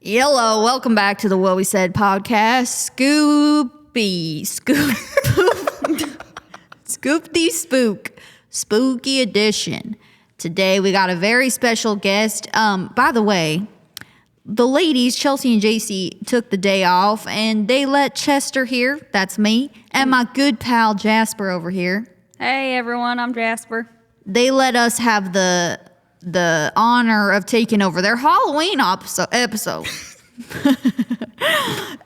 Hello, welcome back to the What We Said podcast. Scoopty Spook, Spooky Edition. Today we got a very special guest. By the way, the ladies, Chelsea and JC, took the day off and they let Chester here, that's me, and my good pal Jasper over here. Hey everyone, I'm Jasper. They let us have the honor of taking over their Halloween episode.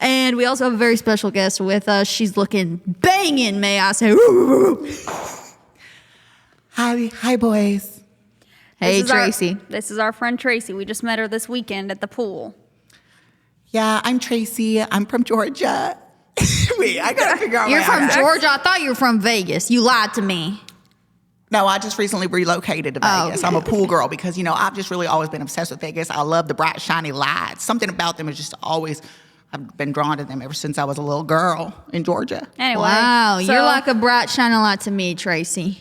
And we also have a very special guest with us. She's looking banging, may I say. Hi boys. Hey, Tracy. This is our friend Tracy. We just met her this weekend at the pool. Yeah, I'm Tracy. I'm from Georgia. Wait, I gotta figure out You're my from accent. Georgia? I thought you were from Vegas. You lied to me. No, I just recently relocated to Vegas. Oh. I'm a pool girl because, I've just really always been obsessed with Vegas. I love the bright, shiny lights. Something about them is just always, I've been drawn to them ever since I was a little girl in Georgia. Anyway, Wow, so you're like a bright shining light to me, Tracy.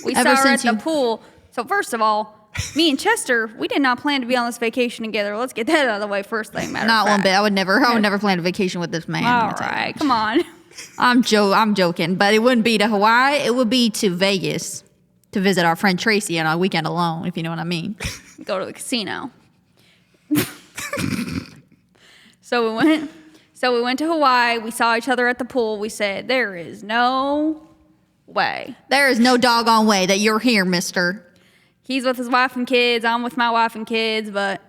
we ever saw her at since the you- pool. So first of all, me and Chester, we did not plan to be on this vacation together. Let's get that out of the way first thing. Not one bit. I would never plan a vacation with this man. All right, come on. I'm joking, but it wouldn't be to Hawaii. It would be to Vegas to visit our friend Tracy on a weekend alone, if you know what I mean. Go to the casino. So we went to Hawaii. We saw each other at the pool. We said, there is no way. There is no doggone way that you're here, mister. He's with his wife and kids. I'm with my wife and kids, but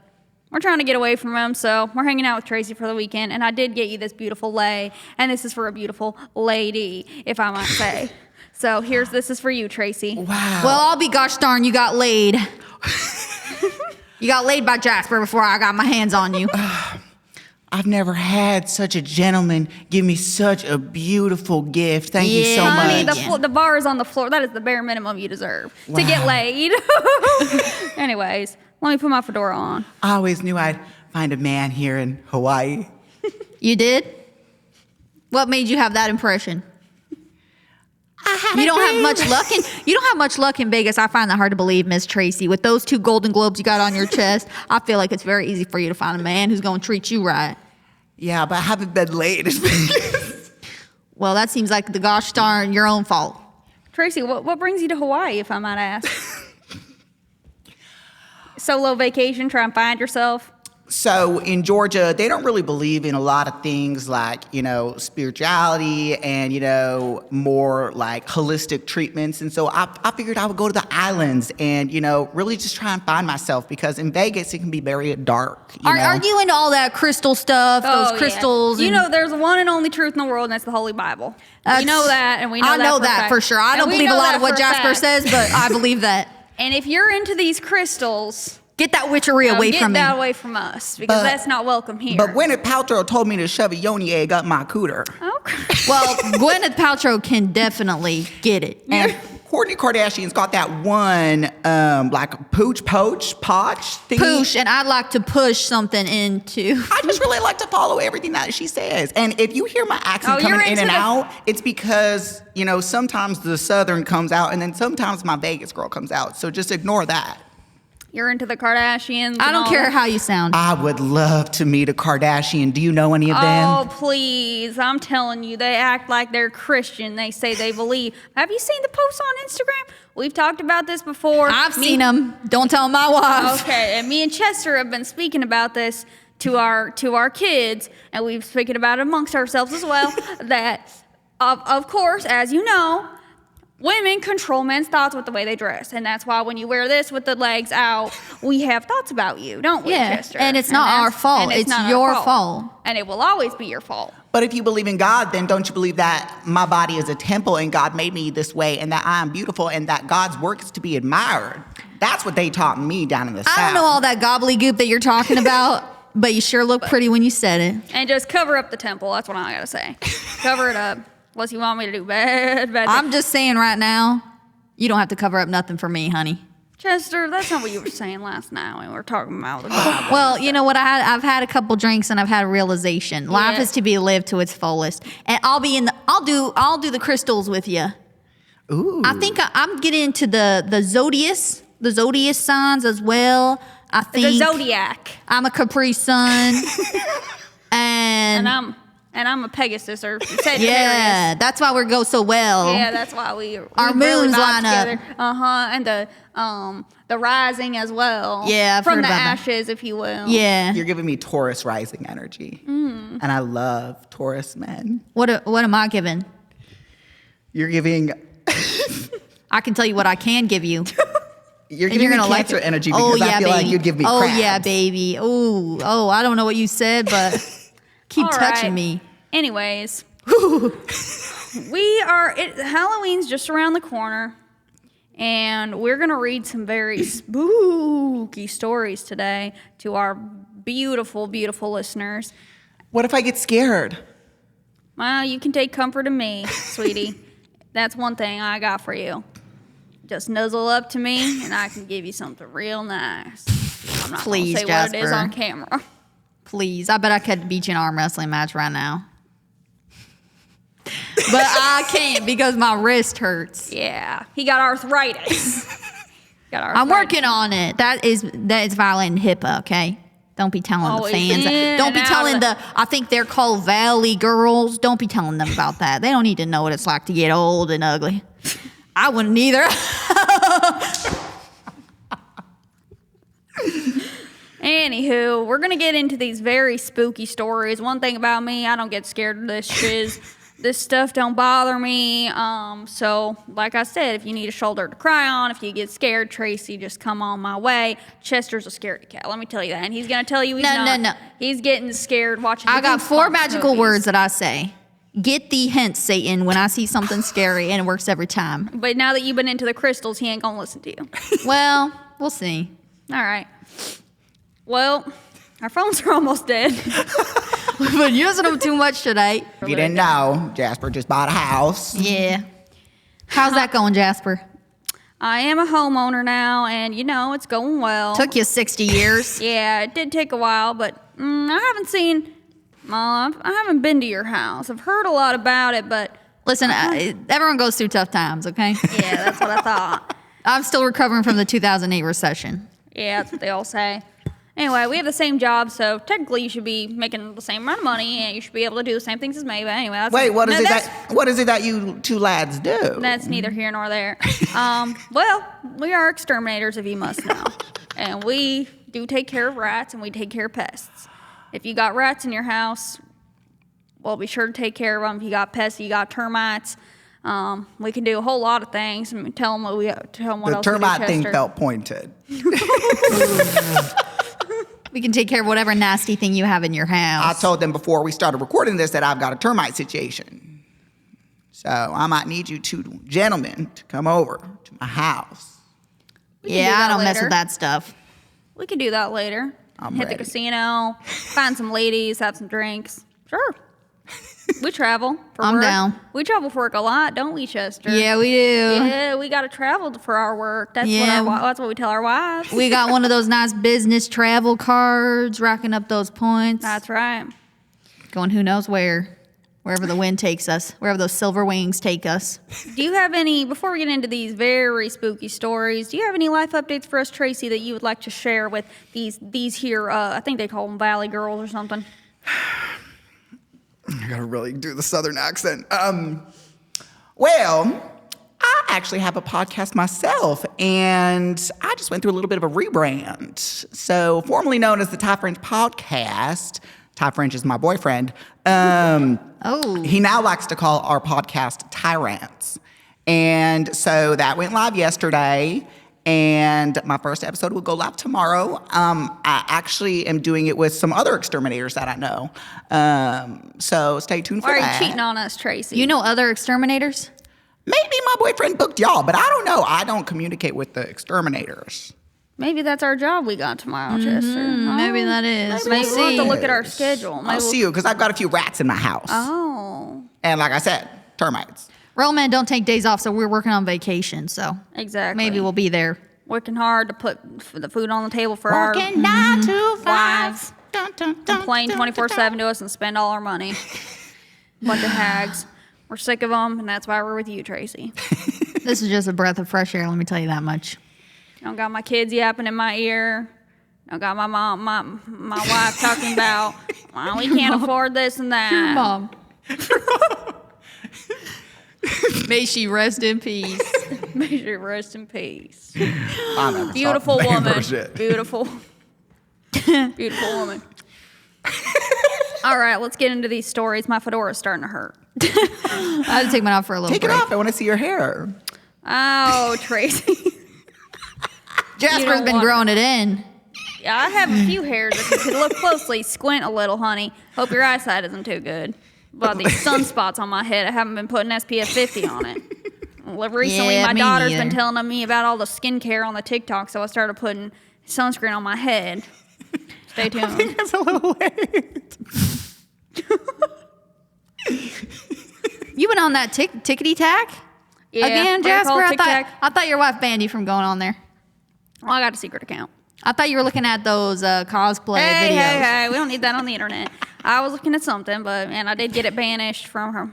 we're trying to get away from him, so we're hanging out with Tracy for the weekend. And I did get you this beautiful lei, and this is for a beautiful lady, if I might say. So this is for you, Tracy. Wow. Well, I'll be gosh darn, you got laid. You got laid by Jasper before I got my hands on you. I've never had such a gentleman give me such a beautiful gift. Thank you so Honey, much. the bar is on the floor. That is the bare minimum you deserve to get laid. Anyways, let me put my fedora on. I always knew I'd find a man here in Hawaii. You did? What made you have that impression? You don't have much luck in Vegas. I find that hard to believe, Miss Tracy. With those 2 Golden Globes you got on your chest, I feel like it's very easy for you to find a man who's going to treat you right. Yeah, but I haven't been laid as Vegas. Well, that seems like the gosh darn your own fault. Tracy, what brings you to Hawaii, if I might ask? Solo vacation, try and find yourself? So in Georgia, they don't really believe in a lot of things like, spirituality and, more like holistic treatments. And so I figured I would go to the islands and, really just try and find myself because in Vegas, it can be very dark. Are you into all that crystal stuff, those Oh, crystals? Yeah. There's one and only truth in the world, and that's the Holy Bible. We know that, and we know that. I know for a that fact. for sure. I don't And we believe a know lot that of what for a Jasper fact. says, but I believe that. And if you're into these crystals, Get that witchery away get from me. that away from us because that's not welcome here. But Gwyneth Paltrow told me to shove a yoni egg up my cooter. Okay. Well, Gwyneth Paltrow can definitely get it. And Kourtney Kardashian's got that one, like poach thing. Poosh, and I'd like to push something into. I just really like to follow everything that she says. And if you hear my accent you're coming in into and the- out, it's because, sometimes the Southern comes out and then sometimes my Vegas girl comes out. So just ignore that. You're into the Kardashians. I and don't all care that. how you sound. I would love to meet a Kardashian. Do you know any of Oh, them? please. I'm telling you, they act like they're Christian. They say they believe. Have you seen the posts on Instagram? We've talked about this before. I've seen them. Don't tell my wife. Okay, and me and Chester have been speaking about this to our kids, and we've spoken about it amongst ourselves as well, that, of course, as you know, women control men's thoughts with the way they dress, and that's why when you wear this with the legs out, we have thoughts about you, don't we, Yeah, Chester? and it's not that's- our fault. and It's not our your fault. And it will always be your fault. But if you believe in God, then don't you believe that my body is a temple and God made me this way and that I am beautiful and that God's work is to be admired? That's what they taught me down in the South. I don't know all that gobbledygook that you're talking about, but you sure look pretty when you said it. And just cover up the temple. That's what I gotta say. Cover it up. Unless you want me to do bad. I'm just saying right now, you don't have to cover up nothing for me, honey. Chester, that's not what you were saying last night when we were talking about the Bible. Well, you know what? I've had a couple drinks and I've had a realization. Life Yeah. is to be lived to its fullest, and I'll do the crystals with you. Ooh. I think I'm getting into the zodiac signs as well. I The think zodiac. I'm a Capri Sun. And I'm a Pegasus or Sagittarius. yeah, that's why we go so well. Yeah, that's why we Our really moons vibe line up. together. And the rising as well. Yeah, I've from heard the about that. ashes, if you will. Yeah. You're giving me Taurus rising energy. And I love Taurus men. What am I giving? You're giving I can tell you what I can give you. you're And giving you're me gonna like Cancer it. energy because I feel like baby. you'd give me Oh crabs. yeah, baby. Oh, I don't know what you said, but keep All touching right. me. Anyways, Halloween's just around the corner, and we're gonna read some very spooky stories today to our beautiful, beautiful listeners. What if I get scared? Well, you can take comfort in me, sweetie. That's one thing I got for you. Just nuzzle up to me, and I can give you something real nice. I'm not Please, gonna say what it is Jasper. on camera. Please. I bet I could beat you in an arm wrestling match right now. But I can't because my wrist hurts. Yeah, he got arthritis. I'm working on it. That is violating HIPAA, okay? Don't be telling the Always fans. in Don't be and out telling of the, I think they're called Valley girls. Don't be telling them about that. They don't need to know what it's like to get old and ugly. I wouldn't either. Anywho, we're gonna get into these very spooky stories. One thing about me, I don't get scared of this shiz. This stuff don't bother me. So like I said, if you need a shoulder to cry on, if you get scared, Tracy, just come on my way. Chester's a scaredy cat. Let me tell you that, and he's gonna tell you he's not. No. He's getting scared watching. I the got 4 Goosebumps magical movies. words that I say. Get thee hence, Satan, when I see something scary, and it works every time. But now that you've been into the crystals, he ain't gonna listen to you. Well, we'll see. All right. Well, our phones are almost dead. We've been using them too much today. If you didn't know, Jasper just bought a house. Yeah. How's that going, Jasper? I am a homeowner now, and it's going well. Took you 60 years. Yeah, it did take a while, but I haven't been to your house. I've heard a lot about it, but Listen, everyone goes through tough times, okay? yeah, that's what I thought. I'm still recovering from the 2008 recession. Yeah, that's what they all say. Anyway, we have the same job, so technically you should be making the same amount of money, and you should be able to do the same things as me. But anyway, What is it that you two lads do? That's neither here nor there. Well, we are exterminators, if you must know, and we do take care of rats and we take care of pests. If you got rats in your house, well, be sure to take care of them. If you got pests, you got termites. We can do a whole lot of things. And tell them what else The we do, termite thing Chester. felt pointed. We can take care of whatever nasty thing you have in your I house. told them before we started recording this that I've got a termite situation. So I might need you two gentlemen to come over to my house. can do Yeah, I that don't mess later. with that stuff. We can do that later. I'm Hit ready. the casino, find some ladies, have some drinks. Sure. We travel for I'm work. down. We travel for work a lot, don't we, Chester? Yeah, we do. Yeah, we got to travel for our work. That's Yeah. that's what we tell our wives. We got one of those nice business travel cards, racking up those points. That's right. Going who knows where. Wherever the wind takes us, wherever those silver wings take us. Do you have any, before we get into these very spooky stories, do you have any life updates for us, Tracy, that you would like to share with these here, I think they call them Valley Girls or something? I gotta really do the Southern accent. Well, I actually have a podcast myself, and I just went through a little bit of a rebrand. So, formerly known as the Ty French Podcast, Ty French is my boyfriend. Oh. He now likes to call our podcast Tyrants. And so that went live yesterday, and my first episode will go live tomorrow. I actually am doing it with some other exterminators that I know. So stay tuned for Why are that. you cheating on us, Tracy? You know other exterminators? Maybe my boyfriend booked y'all, but I don't know. I don't communicate with the exterminators. Maybe that's our job we got tomorrow, Chester. Maybe that is. Maybe We'll we'll have to see. look at our schedule. Maybe I'll see you, because I've got a few rats in my house. Oh, And like I said, termites. Real men don't take days off, so we're working on vacation. So exactly. maybe we'll be there. Working hard to put the food on the table for our Working 9 to 5. wives. Dun, dun, dun, Complain dun, 24/7 to us and spend all our money. Bunch of hags. We're sick of them, and that's why we're with you, Tracy. This is just a breath of fresh air, let me tell you that much. I don't got my kids yapping in my ear. I got my mom, my wife talking about, well, we can't afford this and that. Mom. May she rest in peace. May she rest in peace. I'm never Beautiful stopped paying for woman. shit. Beautiful. Beautiful woman. All right, let's get into these stories. My fedora's starting to hurt. I had to take mine off for a little Take break. it off. I want to see your hair. Oh, Tracy. Jasper's been want- growing it in. Yeah, I have a few hairs. If you could look closely, squint a little, honey. Hope your eyesight isn't too good. About these sunspots on my head, I haven't been putting SPF 50 on it. Well, recently, Yeah, my me daughter's been neither. telling me about all the skincare on the TikTok, so I started putting sunscreen on my head. Stay tuned. That's a little late. You been on that tickety tack? Yeah, Again, what do you call Jasper? it, Tic Tac? I thought your wife banned you from going on there. Well, I got a secret account. I thought you were looking at those cosplay Hey, videos. hey, we don't need that on the internet. I was looking at something, and I did get it banished from her.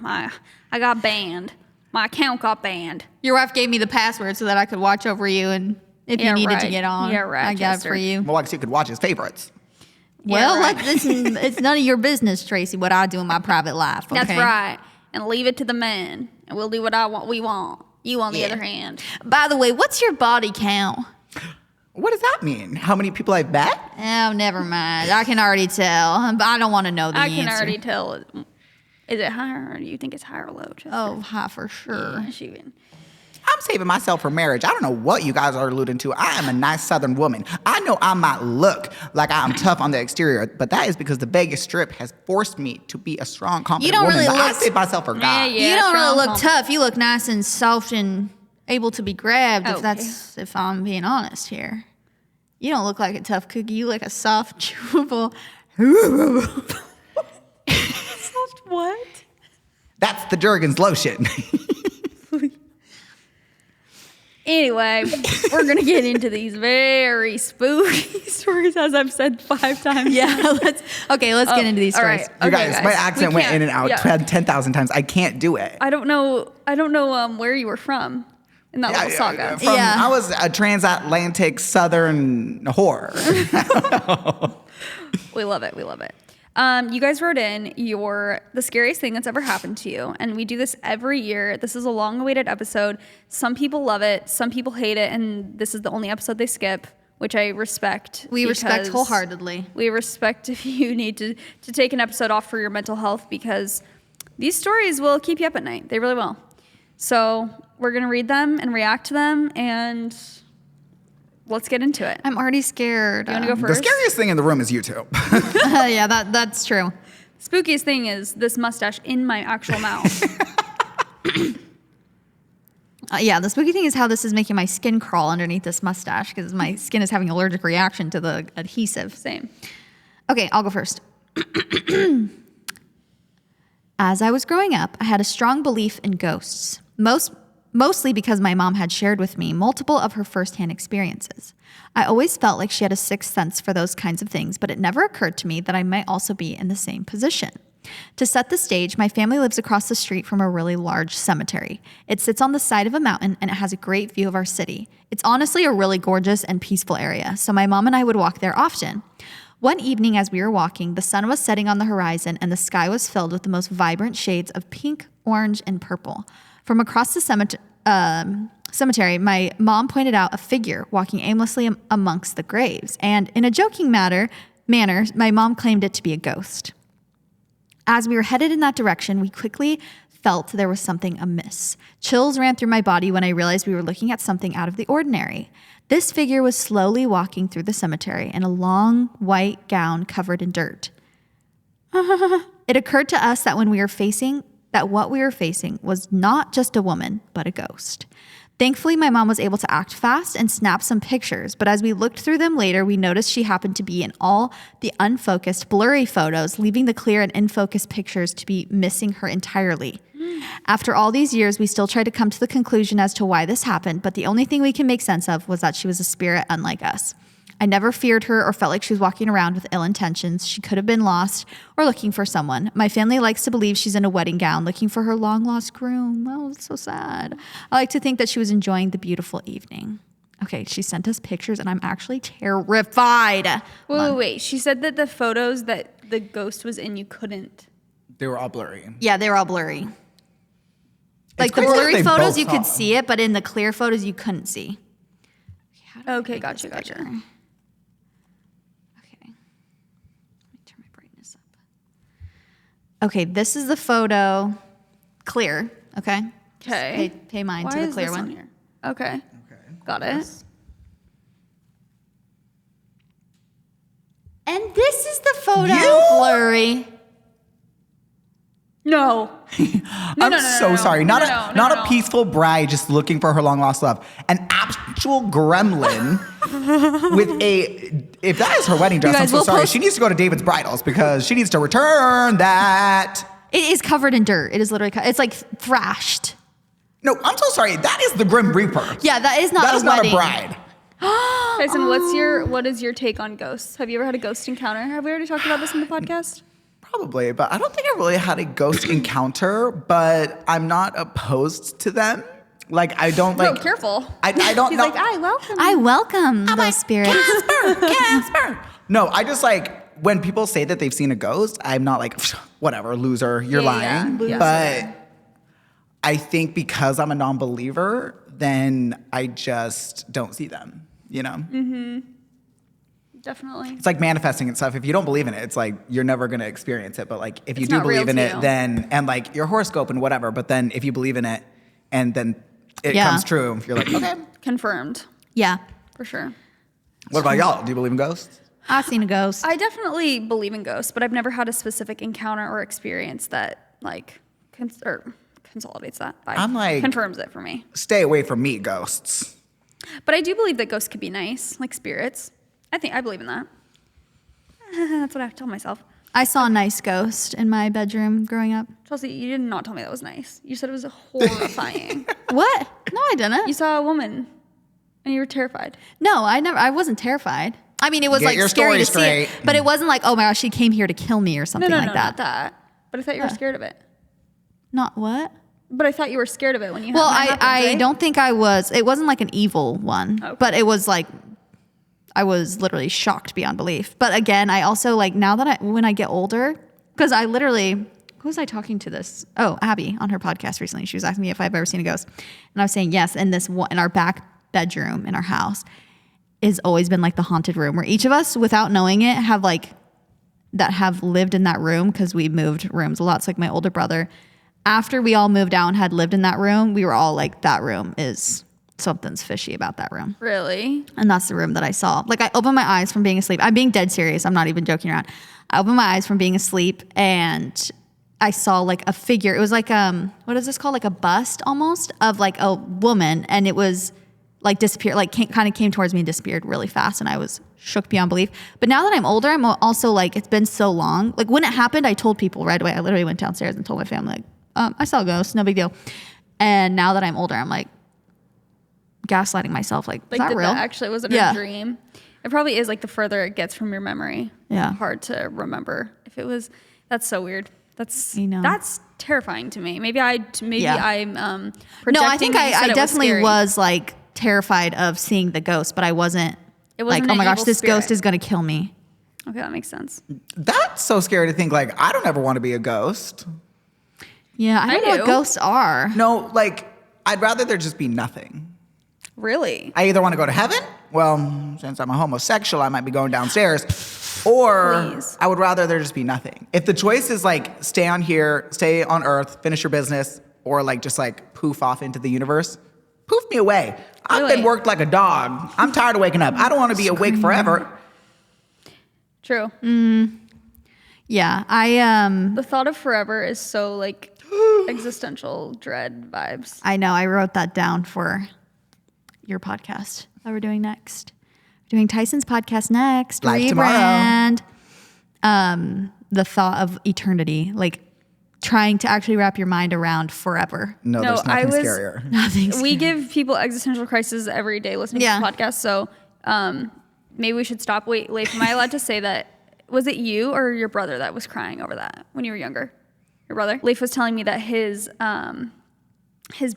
I got banned. My account got banned. Your wife gave me the password so that I could watch over you, and if you Yeah, needed to right. get on, Yeah, right, I got it Chester. for you. Well, like so you could watch his favorites. Well, Yeah, right. it's none of your business, Tracy, what I do in my private life. Okay? That's right. And leave it to the men, and we'll do what we want. You, on the Yeah. other hand. By the way, what's your body count? What does that mean? How many people I've met? Oh, never mind. I can already tell, but I don't want to know the I answer. can already tell. Is it higher, or do you think it's higher or low? Chester? Oh, hi, for sure. Yeah, she been. I'm saving myself for marriage. I don't know what you guys are alluding to. I am a nice Southern woman. I know I might look like I'm tough on the exterior, but that is because the Vegas Strip has forced me to be a strong, confident don't woman. really But I look- save myself for God. Yeah. You don't really strong look home. tough. You look nice and soft and able to be grabbed. Okay. If I'm being honest here, you don't look like a tough cookie. You look a soft, chewable. Soft what? That's the Jergens lotion. Anyway, we're gonna get into these very spooky stories, as I've said 5 times. Yeah, let's get into these all stories. right. You Okay, guys, my accent we went can't- in and out yeah. 10,000 times. I can't do it. I don't know where you were from in that little saga. Yeah. I was a transatlantic Southern whore. We love it. We love it. You guys wrote in the scariest thing that's ever happened to you, and we do this every year. This is a long-awaited episode. Some people love it, some people hate it, and this is the only episode they skip, which I respect. We respect because wholeheartedly. We respect if you need to take an episode off for your mental health, because these stories will keep you up at night. They really will. So we're gonna read them and react to them, and let's get into it. I'm already scared. You want to go The first? scariest thing in the room is you two. Yeah, that's true. Spookiest thing is this mustache in my actual mouth. Yeah, the spooky thing is how this is making my skin crawl underneath this mustache because my skin is having an allergic reaction to the adhesive. Same. Okay, I'll go first. As I was growing up, I had a strong belief in ghosts, mostly because my mom had shared with me multiple of her firsthand experiences. I always felt like she had a sixth sense for those kinds of things, but it never occurred to me that I might also be in the same position. To set the stage, my family lives across the street from a really large cemetery. It sits on the side of a mountain and it has a great view of our city. It's honestly a really gorgeous and peaceful area, so my mom and I would walk there often. One evening as we were walking, the sun was setting on the horizon and the sky was filled with the most vibrant shades of pink, orange, and purple. From across the cemetery, my mom pointed out a figure walking aimlessly amongst the graves, and in a joking manner, my mom claimed it to be a ghost. As we were headed in that direction, we quickly felt there was something amiss. Chills ran through my body when I realized we were looking at something out of the ordinary. This figure was slowly walking through the cemetery in a long white gown covered in dirt. It occurred to us that what we were facing was not just a woman, but a ghost. Thankfully, my mom was able to act fast and snap some pictures, but as we looked through them later, we noticed she happened to be in all the unfocused, blurry photos, leaving the clear and in-focus pictures to be missing her entirely. After all these years, we still tried to come to the conclusion as to why this happened, but the only thing we can make sense of was that she was a spirit unlike us. I never feared her or felt like she was walking around with ill intentions. She could have been lost or looking for someone. My family likes to believe she's in a wedding gown looking for her long-lost groom. Oh, it's so sad. I like to think that she was enjoying the beautiful evening. Okay, she sent us pictures, and I'm actually terrified. Wait. She said that the photos that the ghost was in, you couldn't. They were all blurry. Yeah, they were all blurry. Like the crazy that blurry they photos, both you could saw. see it, but in the clear photos, you couldn't see. Okay, gotcha. Okay. Let me turn my brightness up. Okay, this is the photo. Clear, okay? Okay. Pay mine Why to the is clear this one. on here? Okay. Got it. And this is the photo blurry. No. I'm so sorry. Not No. a peaceful bride just looking for her long lost love. An actual gremlin with a. If that is her wedding dress, You I'm guys, so we'll sorry. post- She needs to go to David's Bridals because she needs to return that. It is covered in dirt. It is literally, it's like thrashed. No, I'm so sorry. That is the Grim Reaper. Yeah, that is not That a is not a wedding. bride. Tyson, what is your take on ghosts? Have you ever had a ghost encounter? Have we already talked about this in the podcast? Probably, but I don't think I really had a ghost encounter, but I'm not opposed to them. Like, I don't like. No, careful. I don't He's know. like, I welcome. I welcome those spirits. Casper. No, I just like when people say that they've seen a ghost, I'm not like, whatever, loser, you're lying. loser. But I think because I'm a non-believer, then I just don't see them, you know? Mm-hmm. Definitely. It's like manifesting and stuff. If you don't believe in it, it's like you're never going to experience it. But like if you It's do not real believe in to it, you. then, and like your horoscope and whatever, but then if you believe in it and then it Yeah. comes true, you're like, okay. Confirmed. Yeah, For sure. What about y'all? Do you believe in ghosts? I've seen a ghost. I definitely believe in ghosts, but I've never had a specific encounter or experience that like consolidates that. I'm like- confirms it for me. Stay away from me, ghosts. But I do believe that ghosts could be nice, like spirits. I believe in that. That's what I have to tell myself. I saw a nice ghost in my bedroom growing up. Chelsea, you did not tell me that was nice. You said it was horrifying. What? No, I didn't. You saw a woman and you were terrified. No, I wasn't terrified. I mean, it was Get like your scary story to see it, straight. but it wasn't like, oh my gosh, she came here to kill me or something No, like not that. that. But I thought you were scared of it. Not what? But I thought you were scared of it when you Well, had that I happen, right? don't think I was. It wasn't like an evil one, Okay. but it was like I was literally shocked beyond belief. But again, I also like now that when I get older, because I literally, who was I talking to this? Oh, Abby on her podcast recently. She was asking me if I've ever seen a ghost, and I was saying yes. And this one in our back bedroom in our house has always been like the haunted room where each of us, without knowing it, have lived in that room because we moved rooms a lot. So like my older brother, after we all moved out and had lived in that room, we were all like, that room is something's fishy about that room. Really? And that's the room that I saw. Like I opened my eyes from being asleep. I'm being dead serious. I'm not even joking around. I opened my eyes from being asleep and I saw like a figure. It was like, what is this called? Like a bust almost of like a woman. And it was like disappeared, like kind of came towards me and disappeared really fast. And I was shook beyond belief. But now that I'm older, I'm also like, it's been so long. Like when it happened, I told people right away. I literally went downstairs and told my family, like, I saw a ghost, no big deal. And now that I'm older, I'm like gaslighting myself. Like, is that did real? that actually was it Yeah. a dream? It probably is. Like the further it gets from your memory, Yeah. hard to remember. If it was, that's so weird. That's I know. that's terrifying to me. Maybe Yeah. I'm No, projecting I think when you said I it definitely scary. was like terrified of seeing the ghost, but I wasn't, It wasn't like, oh an my gosh, evil this ghost spirit. is going to kill me. Okay, that makes sense. That's so scary to think, like, I don't ever want to be a ghost. Yeah, I don't know do. what ghosts are. No, like, I'd rather there just be nothing. Really? I either want to go to heaven, well, since I'm a homosexual, I might be going downstairs, or Please. I would rather there just be nothing. If the choice is like, stay on here, stay on earth, finish your business, or like just like poof off into the universe, poof me away. I've Really? been worked like a dog. I'm tired of waking up. I don't want to be awake forever. True. Yeah, I The thought of forever is so like existential dread vibes. I know. I wrote that down for your podcast that we're doing next. We're doing Tyson's podcast next. Live tomorrow. Rebrand. The thought of eternity, like trying to actually wrap your mind around forever. No, No, there's I nothing was- scarier. Nothing's We give people existential crises every day listening Yeah. to the podcast. So maybe we should stop. Wait, Leif, am I allowed to say that? Was it you or your brother that was crying over that when you were younger? Your brother? Leif was telling me that his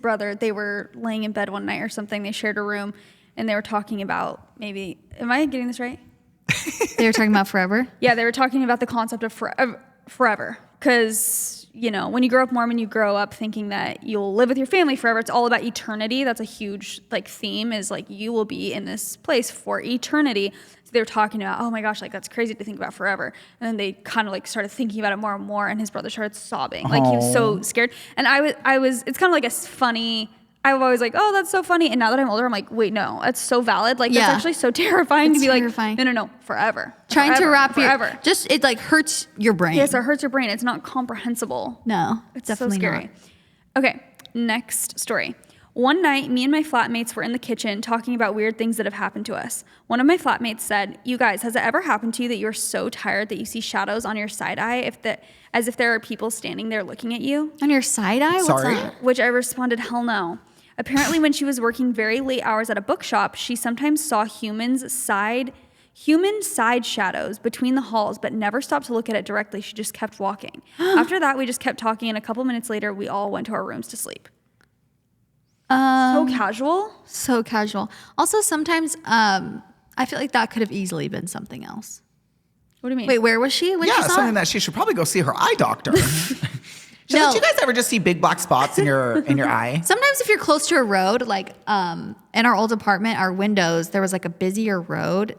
brother, they were laying in bed one night or something. They shared a room and they were talking about am I getting this right? They were talking about forever? Yeah, they were talking about the concept of forever. Because, when you grow up Mormon, you grow up thinking that you'll live with your family forever. It's all about eternity. That's a huge theme, is you will be in this place for eternity. So they were talking about, oh my gosh, that's crazy to think about forever. And then they kind of started thinking about it more and more, and his brother started sobbing. He was so scared. And I was it's kind of a funny, I'm always oh, that's so funny. And now that I'm older, I'm wait, no, that's so valid. That's actually so terrifying to be terrifying. No, forever. Trying to wrap forever. It hurts your brain. Yes, it hurts your brain. It's not comprehensible. No, it's definitely so scary. Not. Okay, next story. One night, me and my flatmates were in the kitchen talking about weird things that have happened to us. One of my flatmates said, "You guys, has it ever happened to you that you're so tired that you see shadows on your side eye as if there are people standing there looking at you?" On your side eye? Sorry? What's that? Which I responded, hell no. Apparently, when she was working very late hours at a bookshop, she sometimes saw human side shadows between the halls, but never stopped to look at it directly. She just kept walking. After that, we just kept talking, and a couple minutes later, we all went to our rooms to sleep. So casual. So casual. Also, sometimes I feel like that could have easily been something else. What do you mean? Wait, where was she when she saw something it? that she should probably go see her eye doctor. No. Did you guys ever just see big black spots in your eye? Sometimes if you're close to a road, in our old apartment, our windows, there was a busier road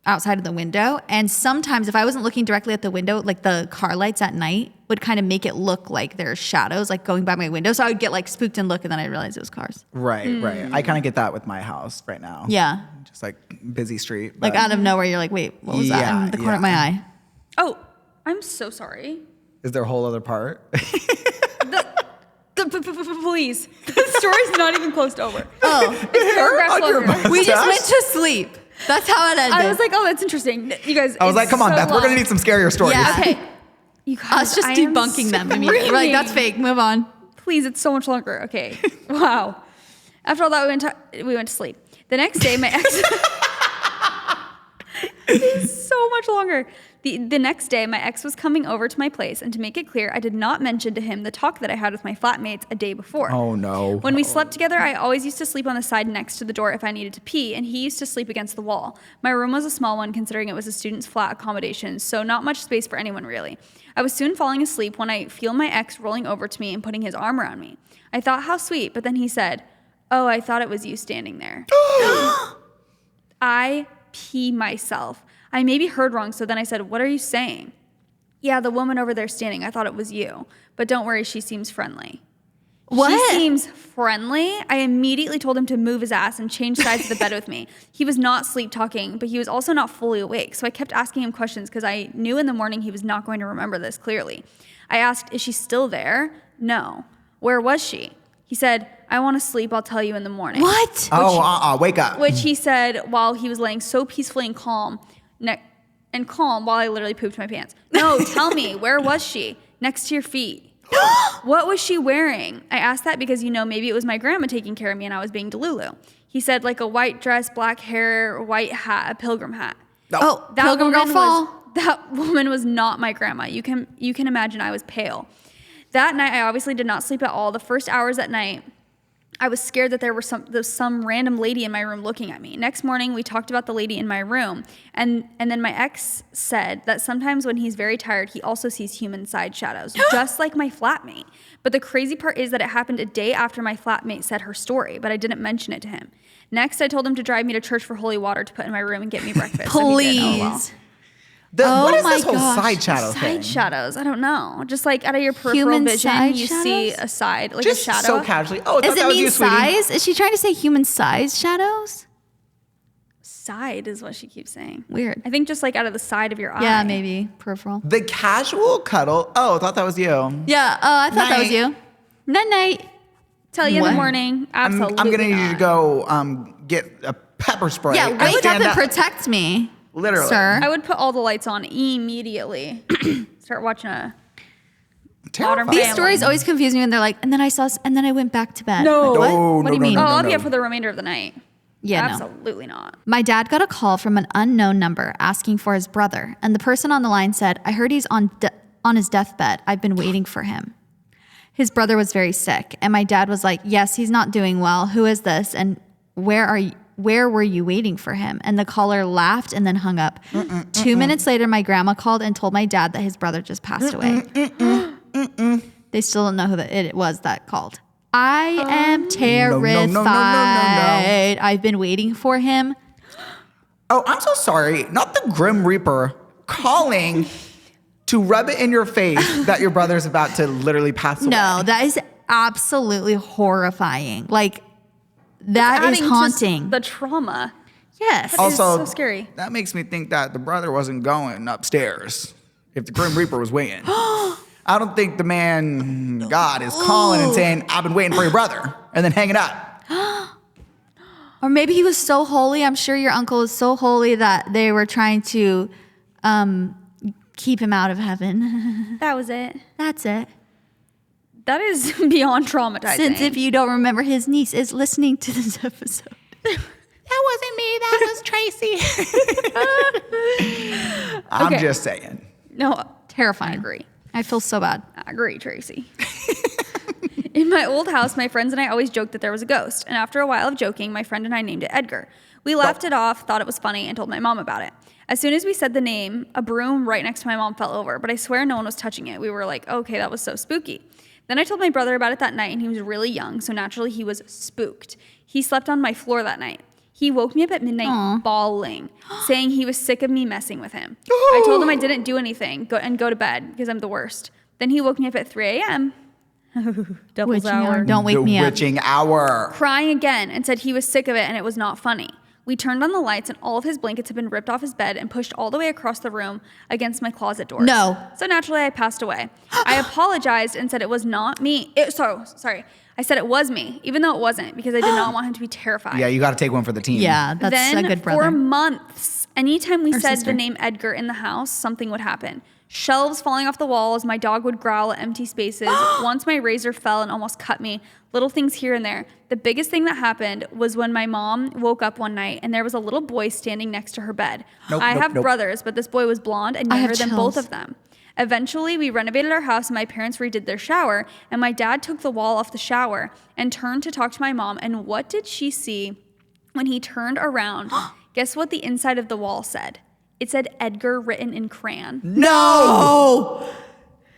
outside of the window. And sometimes if I wasn't looking directly at the window, the car lights at night would kind of make it look like there's shadows going by my window. So I would get spooked and look, and then I realized it was cars. Right. I kind of get that with my house right now. Yeah. Just busy street. Out of nowhere, you're wait, what was that in the corner of my eye? Oh, I'm so sorry. Is there a whole other part? Please. The story's not even close to over. Oh. It's paragraphs longer. We just went to sleep. That's how it ended. I was oh, that's interesting. You guys. I was come on, Beth, we're going to need some scarier stories. Yeah. Okay. You guys, Us just debunking them immediately. We're that's fake. Move on. Please, it's so much longer. Okay. Wow. After all that, we went to sleep. The next day, my ex... It's so much longer. The next day, my ex was coming over to my place, and to make it clear, I did not mention to him the talk that I had with my flatmates a day before. Oh, no. When we slept together, I always used to sleep on the side next to the door if I needed to pee, and he used to sleep against the wall. My room was a small one, considering it was a student's flat accommodation, so not much space for anyone, really. I was soon falling asleep when I feel my ex rolling over to me and putting his arm around me. I thought, how sweet, but then he said, "Oh, I thought it was you standing there." I pee myself. I maybe heard wrong, so then I said, "What are you saying?" "Yeah, the woman over there standing. I thought it was you. But don't worry, she seems friendly." What? She seems friendly? I immediately told him to move his ass and change sides of the bed with me. He was not sleep talking, but he was also not fully awake, so I kept asking him questions because I knew in the morning he was not going to remember this clearly. I asked, "Is she still there?" "No." "Where was she?" He said, "I want to sleep. I'll tell you in the morning." What? Wake up. Which he said while he was laying so peacefully and calm while I literally pooped my pants. "No, tell me, where was she?" "Next to your feet." "What was she wearing?" I asked that because, maybe it was my grandma taking care of me and I was being Delulu. He said a white dress, black hair, white hat, a pilgrim hat. Oh, Pilgrim Girl Fall. That woman was not my grandma. You can imagine I was pale. That night, I obviously did not sleep at all. The first hours at night, I was scared that there was some random lady in my room looking at me. Next morning, we talked about the lady in my room, and then my ex said that sometimes when he's very tired, he also sees human side shadows, just like my flatmate. But the crazy part is that it happened a day after my flatmate said her story, but I didn't mention it to him. Next, I told him to drive me to church for holy water to put in my room and get me breakfast. Please. What is my this whole gosh. side shadow thing? Side shadows, I don't know. Just out of your peripheral Human vision, side you shadows? see a side, Just a shadow. so casually. Oh, I thought Does it that was mean you, sweetie. size? Is she trying to say human size shadows? Side is what she keeps saying. Weird. I think just out of the side of your eye. Yeah, maybe peripheral. The casual cuddle. Oh, I thought that was you. Yeah. Oh, I thought that was Night. you. Night. Tell you in What? the morning. Absolutely I'm gonna need you to not. go get a pepper spray. Yeah, and wake up stand and protect me. Literally. Sir. I would put all the lights on immediately. Start watching a Terrifying. Modern These family. stories always confuse me when they're and then I went back to bed. No. Like, what? No, What do you no, mean? no, Oh, no, I'll no. be up for the remainder of the night. Yeah, no. Absolutely not. My dad got a call from an unknown number asking for his brother, and the person on the line said, "I heard he's on his deathbed. I've been waiting for him." His brother was very sick, and my dad was like, "Yes, he's not doing well. Who is this? And where are you? where were you waiting for him? And the caller laughed and then hung up. 2 minutes later, my grandma called and told my dad that his brother just passed away. They still don't know who it was that called. I am terrified. No. I've been waiting for him. Oh, I'm so sorry. Not the Grim Reaper calling to rub it in your face that your brother's about to literally pass away. No, that is absolutely horrifying. Like, that is Adding to haunting. the trauma. Yes. That is Also, so scary. that makes me think that the brother wasn't going upstairs if the Grim Reaper was waiting. I don't think the man God is calling and saying, I've been waiting for your brother, and then hanging up. Or maybe he was so holy. I'm sure your uncle was so holy that they were trying to keep him out of heaven. That was it. That's it. That is beyond traumatizing. Since if you don't remember, his niece is listening to this episode. That wasn't me, that was Tracy. I'm Okay. just saying. No, Terrifying. I agree. I feel so bad. I agree, Tracy. In my old house, my friends and I always joked that there was a ghost. And after a while of joking, my friend and I named it Edgar. We laughed it off, thought it was funny, and told my mom about it. As soon as we said the name, a broom right next to my mom fell over, but I swear no one was touching it. We were like, okay, that was so spooky. Then I told my brother about it that night, and he was really young, so naturally he was spooked. He slept on my floor that night. He woke me up at midnight bawling, saying he was sick of me messing with him. I told him I didn't do anything, go to bed, because I'm the worst. Then he woke me up at 3 a.m. Devil's Witching hour. hour. Don't wake me The up. witching hour. Crying again and said he was sick of it and it was not funny. We turned on the lights and all of his blankets had been ripped off his bed and pushed all the way across the room against my closet doors. No. So naturally I passed away. I apologized and said it was not me. Sorry. I said it was me, even though it wasn't, because I did not want him to be terrified. Yeah, you got to take one for the team. Yeah, that's Then a good for brother. months, anytime we said sister. the name Edgar in the house, something would happen. Shelves falling off the walls, my dog would growl at empty spaces. Once my razor fell and almost cut me. Little things here and there. The biggest thing that happened was when my mom woke up one night and there was a little boy standing next to her bed. I have brothers, but this boy was blonde and I have younger than both chills. of them. Eventually, we renovated our house and my parents redid their shower, and my dad took the wall off the shower and turned to talk to my mom, and what did she see when he turned around? Guess what the inside of the wall said? It said Edgar written in crayon. No!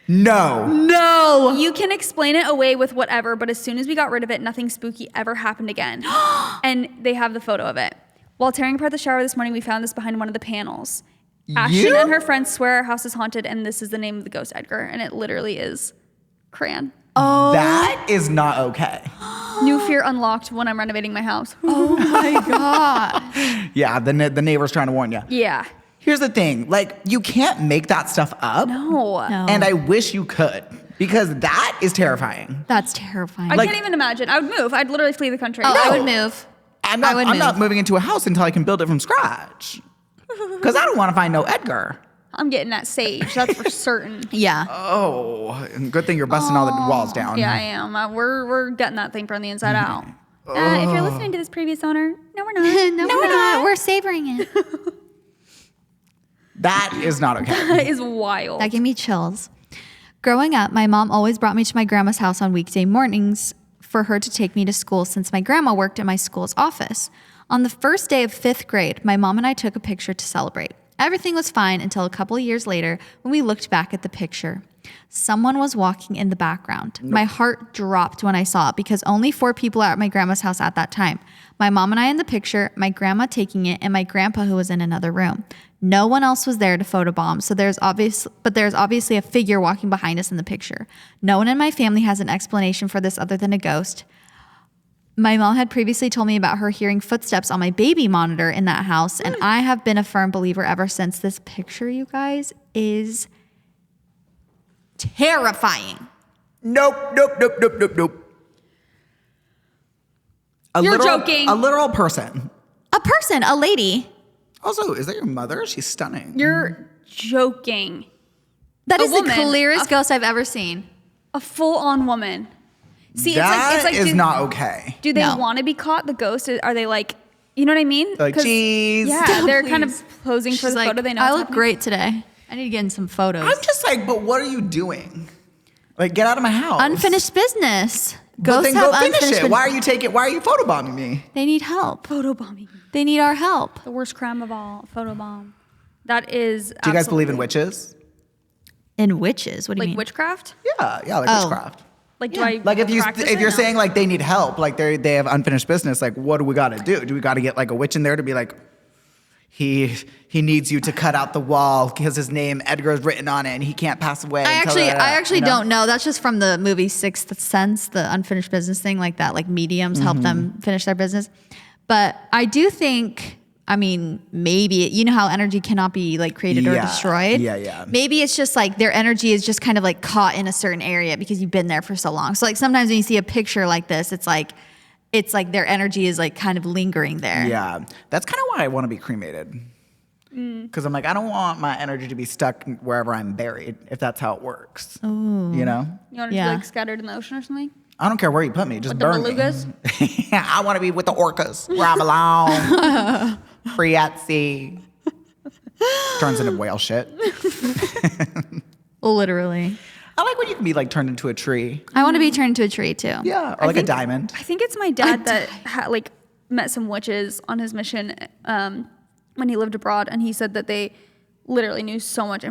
You can explain it away with whatever, but as soon as we got rid of it, nothing spooky ever happened again. And they have the photo of it. While tearing apart the shower this morning, we found this behind one of the panels. Ashton and her friends swear our house is haunted, and this is the name of the ghost, Edgar, and it literally is crayon. Oh. That is not okay. New fear unlocked when I'm renovating my house. Oh my God. Yeah, the neighbor's trying to warn you. Yeah. Here's the thing, like, you can't make that stuff up. No. And I wish you could, because that is terrifying. That's terrifying. I Like- can't even imagine. I would move. I'd literally flee the country. Oh, I No. would move. I'm I would not move. moving into a house until I can build it from scratch. Because I don't want to find no Edgar. I'm getting that sage. That's for certain. Yeah. Oh, and good thing you're busting all the walls down. Yeah, I am. We're getting that thing from the inside out. If you're listening to this previous owner, no, we're not. no, we're not. We're savoring it. That is not okay. That is wild. That gave me chills. Growing up, my mom always brought me to my grandma's house on weekday mornings for her to take me to school since my grandma worked in my school's office. On the first day of 5th grade, my mom and I took a picture to celebrate. Everything was fine until a couple of years later when we looked back at the picture. Someone was walking in the background. My heart dropped when I saw it because only 4 people were at my grandma's house at that time. My mom and I in the picture, my grandma taking it, and my grandpa who was in another room. No one else was there to photobomb, so there's obviously a figure walking behind us in the picture. No one in my family has an explanation for this other than a ghost. My mom had previously told me about her hearing footsteps on my baby monitor in that house, and I have been a firm believer ever since. This picture, you guys, is terrifying. Nope. You're joking. A literal person. A person, a lady. Also, is that your mother? She's stunning. You're joking. That A is woman. the clearest ghost I've ever seen. A full-on woman. See, That it's like is not okay. Do they No. want to be caught? The ghost? Are they like, you know what I mean? Like, 'Cause- cheese. Yeah, they're kind of Please. posing for She's the like, photo. They know I what's look happening. great today. I need to get in some photos. I'm just like, but what are you doing? Like, get out of my house. Unfinished business. But then Ghosts have go finish unfinished it. business. Why are you photobombing me? They need help. Photobombing. They need our help. The worst crime of all, photobomb. That is. Do you guys believe in witches? In witches? What do you Like mean? witchcraft? Yeah, like Oh. witchcraft. Like, do I Like if practice it? you're No. saying like they need help, like they have unfinished business, like what do we got to do? Do we got to get like a witch in there to be like, he needs you to cut out the wall because his name Edgar is written on it and he can't pass away. I actually you know? don't know. That's just from the movie Sixth Sense, the unfinished business thing, like that. Like mediums help them finish their business. But I do think, I mean, maybe you know how energy cannot be like created or Yeah. destroyed. Yeah. Maybe it's just like their energy is just kind of like caught in a certain area because you've been there for so long. So like sometimes when you see a picture like this, it's like their energy is like kind of lingering there. Yeah, that's kind of why I want to be cremated. Because I'm like, I don't want my energy to be stuck wherever I'm buried, if that's how it works. Ooh. You know? You want to Yeah. be like scattered in the ocean or something? I don't care where you put me, just With the burn belugas? me. I want to be with the orcas, where I belong. Free at sea. Turns into whale shit. Literally. I like when you can be like turned into a tree. I want to be turned into a tree too. Yeah, or like a diamond. I think it's my dad that like met some witches on his mission when he lived abroad, and he said that they literally knew so much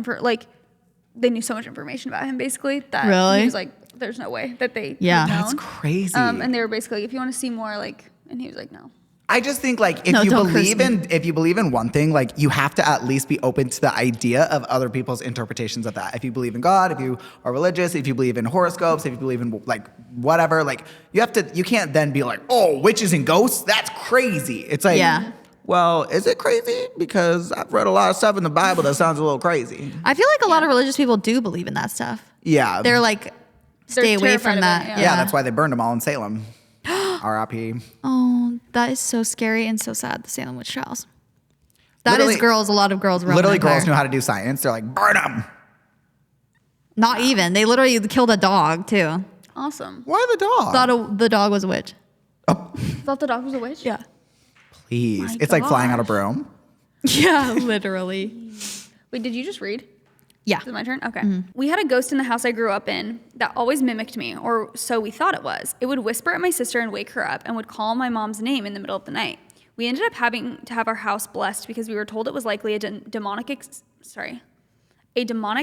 they knew so much information about him basically that Really? he was like, there's no way that they Yeah. would That's known. crazy. And they were basically, if you want to see more, like, and he was like, no. I just think like if No, you don't believe curse in if you believe in one thing, like you have to at least be open to the idea of other people's interpretations of that. If you believe in God, if you are religious, if you believe in horoscopes, if you believe in like whatever, like you can't then be like, oh, witches and ghosts, that's crazy. It's like, Yeah. well, is it crazy? Because I've read a lot of stuff in the Bible that sounds a little crazy. I feel like a lot of religious people do believe in that stuff. Yeah. They're like, stay away terrified from of that. it, yeah, that's why they burned them all in Salem. R.I.P. Oh, that is so scary and so sad, the Salem witch trials. That Literally- is girls, a lot of girls. Roman Literally, Empire. girls knew how to do science. They're like, burn them. Not even. They literally killed a dog too. Awesome. Why the dog? The dog was a witch. Thought the dog was a witch? Yeah. Please. My It's like flying out a gosh. broom. Yeah, literally. Wait, did you just read? Yeah. Is it my turn? Okay. We had a ghost in the house I grew up in that always mimicked me, or so we thought it was. It would whisper at my sister and wake her up and would call my mom's name in the middle of the night. We ended up having to have our house blessed because we were told it was likely a demonic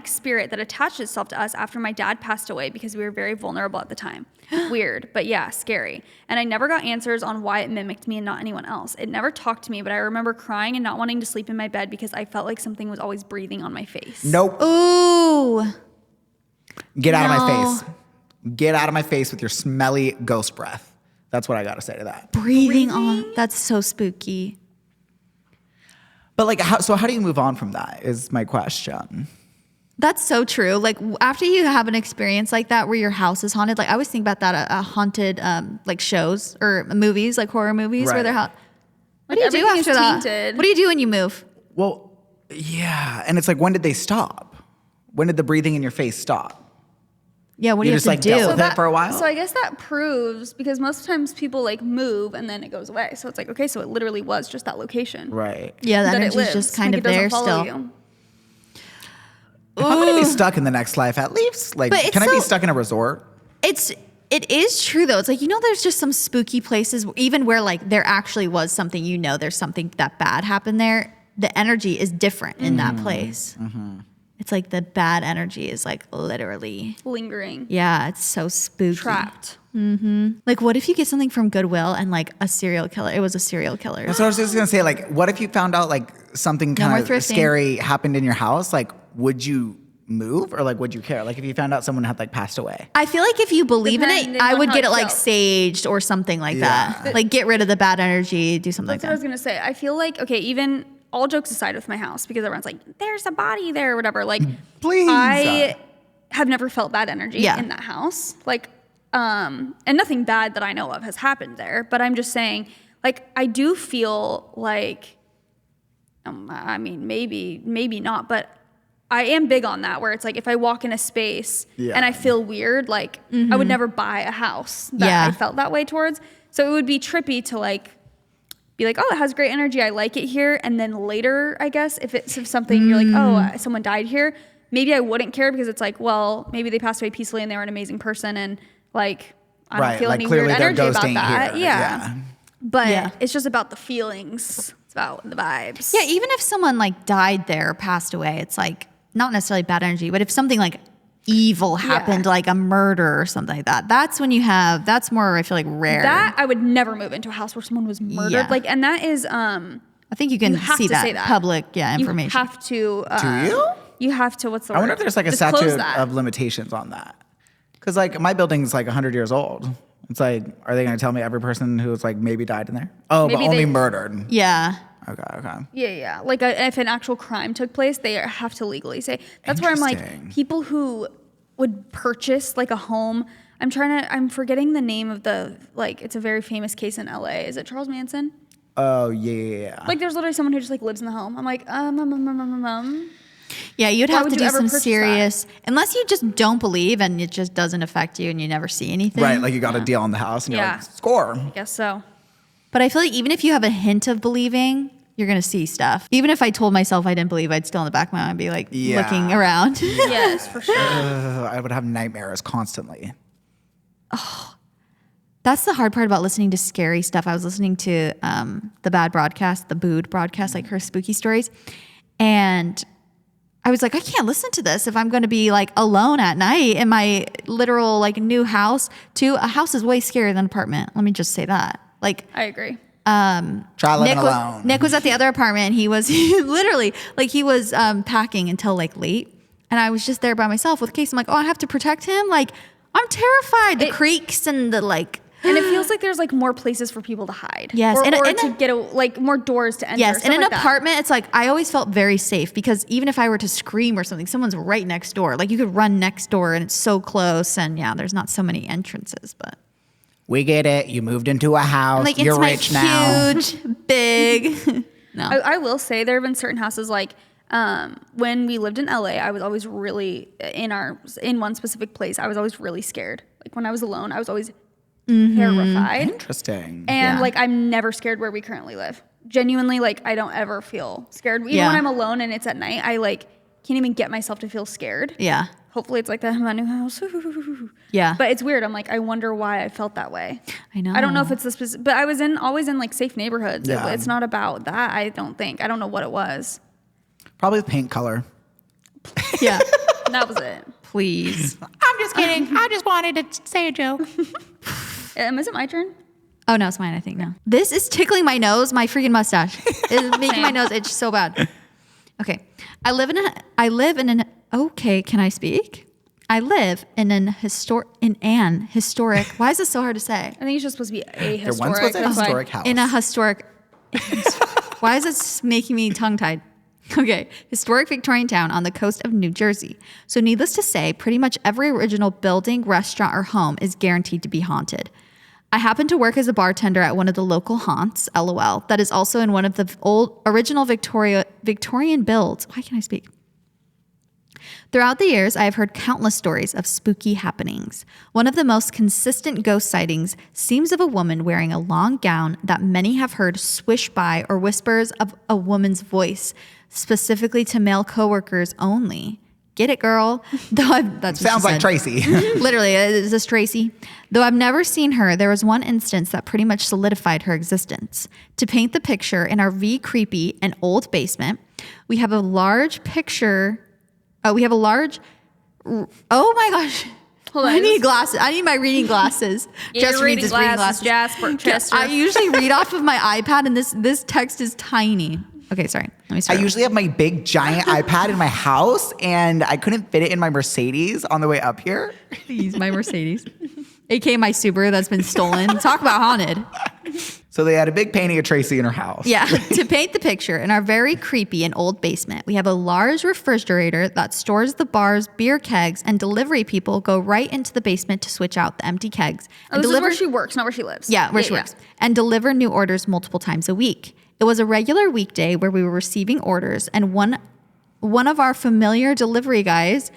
spirit that attached itself to us after my dad passed away because we were very vulnerable at the time. Weird, but yeah, scary. And I never got answers on why it mimicked me and not anyone else. It never talked to me, but I remember crying and not wanting to sleep in my bed because I felt like something was always breathing on my face. Nope. Ooh. Get out of my No. face. Get out of my face with your smelly ghost breath. That's what I got to say to that. Breathing on. That's so spooky. But like, how do you move on from that is my question. That's so true. Like after you have an experience like that where your house is haunted, like I always think about that at haunted like shows or movies, like horror movies where Right. they're what Like, do you do everything is after that? tainted. What do you do when you move? Well, yeah. And it's like, when did they stop? When did the breathing in your face stop? Yeah, what do You you just, have like, to dealt do? with it for a while? So I guess that proves, because most times people like move and then it goes away. So it's like, okay, so it literally was just that location. Right. Yeah, the that it energy's lives. just kind Like, of it doesn't there follow still. you. If I'm going to be stuck in the next life, at least, like, But it's can I be so- stuck in a resort? It is true though. It's like, you know, there's just some spooky places, even where like there actually was something, you know, there's something that bad happened there. The energy is different in that place. It's like the bad energy is like literally, Lingering. yeah, it's so spooky. Trapped. Like, what if you get something from Goodwill and like a serial killer? It was a serial killer. That's what I was just going to say. Like, what if you found out like something more kind of thrifting. scary happened in your house? Like, would you move or like would you care? Like, if you found out someone had like passed away? I feel like if you believe in it, Depending I on would how get it it like felt. saged or something like Yeah. that. Like, get rid of the bad energy, do something That's what I was like gonna say. I feel like, okay, even all jokes aside with my house, because everyone's like, there's a body there or whatever. Like, Please. I have never felt bad energy Yeah. in that house. Like, and nothing bad that I know of has happened there. But I'm just saying, like, I do feel like, I mean, maybe not, but I am big on that, where it's like if I walk in a space Yeah. and I feel weird, like I would never buy a house that Yeah. I felt that way towards. So it would be trippy to like be like, oh, it has great energy, I like it here. And then later, I guess, if something you're like, oh, someone died here, maybe I wouldn't care because it's like, well, maybe they passed away peacefully and they were an amazing person and like I don't feel like any clearly weird their energy ghost about ain't that. here. Yeah. But Yeah. it's just about the feelings. It's about the vibes. Yeah, even if someone like died there or passed away, it's like not necessarily bad energy, but if something like evil happened, like a murder or something like that, that's when that's more, I feel like, rare. That I would never move into a house where someone was murdered. Yeah. Like, and that is I think you can have see to that, say that. public information. You have to. Do you? You have to. What's the word? I wonder if there's like a Disclose statute that. of limitations on that. Because like my building's like 100 years old. It's like, are they going to tell me every person who's like maybe died in there? Oh, Maybe but only they- murdered. Yeah. Okay. Yeah. Like if an actual crime took place, they have to legally say. That's where I'm like, Interesting. people who would purchase like a home. I'm forgetting the name of it's a very famous case in LA. Is it Charles Manson? Oh, yeah. Like there's literally someone who just like lives in the home. I'm like, Yeah, you'd Why have would to you do ever some purchase serious, unless you just don't believe and it just doesn't affect you and you never see anything. Right, like you got a deal on the house and you're Yeah. like, score. I guess so. But I feel like even if you have a hint of believing, you're going to see stuff. Even if I told myself I didn't believe, I'd still in the back of my mind be like Yeah. looking around. Yes, for sure. I would have nightmares constantly. That's the hard part about listening to scary stuff. I was listening to the Bad broadcast, the Booed broadcast, like her spooky stories. And I was like, I can't listen to this if I'm going to be like alone at night in my literal like new house. A house is way scarier than an apartment. Let me just say that. Like I agree. Try living alone. Nick was at the other apartment. He was literally like he was packing until like late. And I was just there by myself with Case. I'm like, oh, I have to protect him. Like I'm terrified. The creaks and the like. And it feels like there's like more places for people to hide. Yes, Or, and or in to a- get like more doors to enter. Yes, stuff in an like that. apartment, it's like I always felt very safe because even if I were to scream or something, someone's right next door. Like you could run next door and it's so close. And yeah, there's not so many entrances, but We get it. You moved into a house. like You're it's my rich now. huge, big. No, I will say there have been certain houses like when we lived in LA, I was always really in one specific place. I was always really scared. Like when I was alone, I was always terrified. Interesting. And Yeah. like I'm never scared where we currently live. Genuinely, like I don't ever feel scared. Even Yeah. when I'm alone and it's at night, I like can't even get myself to feel scared. yeah, Hopefully it's like that in my new house. yeah. But it's weird. I'm like, I wonder why I felt that way. I know. I don't know if it's the specific, but I was always in like safe neighborhoods. Yeah. It's not about that. I don't think. I don't know what it was. Probably the paint color. Yeah, That was it. please. I'm just kidding. I just wanted to say a joke. Is it my turn? Oh no, it's mine. I think now. This is tickling my nose. My freaking mustache is making my nose itch so bad. Okay, I live in an. Okay, can I speak? I live in an historic. Why is this so hard to say? I think it's just supposed to be a There once historic. was a That's why- historic house. In a historic. Why is this making me tongue-tied? Okay, historic Victorian town on the coast of New Jersey. So needless to say, pretty much every original building, restaurant, or home is guaranteed to be haunted. I happen to work as a bartender at one of the local haunts, LOL, that is also in one of the original Victorian builds. Why can't I speak? Throughout the years, I have heard countless stories of spooky happenings. One of the most consistent ghost sightings seems of a woman wearing a long gown that many have heard swish by, or whispers of a woman's voice, specifically to male coworkers only. Get it, girl? That's what Sounds she like said. Tracy. Literally, is this Tracy? Though I've never seen her, there was one instance that pretty much solidified her existence. To paint the picture, in our creepy and old basement, we have a large picture. Oh my gosh. Hold on. I need glasses. I need my reading glasses. Get Just your read reading this reading glasses, glasses. Jasper, Chester. I usually read off of my iPad, and this text is tiny. Okay, sorry. Let me I start. usually have my big giant iPad in my house, and I couldn't fit it in my Mercedes on the way up here. Please, my Mercedes, aka my Subaru that's been stolen. Talk about haunted. So they had a big painting of Tracy in her house. Yeah. To paint the picture, in our very creepy and old basement, we have a large refrigerator that stores the bars, beer kegs, and delivery people go right into the basement to switch out the empty kegs. Oh, this is where she works, not where she lives. Yeah, where she works. And deliver new orders multiple times a week. It was a regular weekday where we were receiving orders, and one of our familiar delivery guys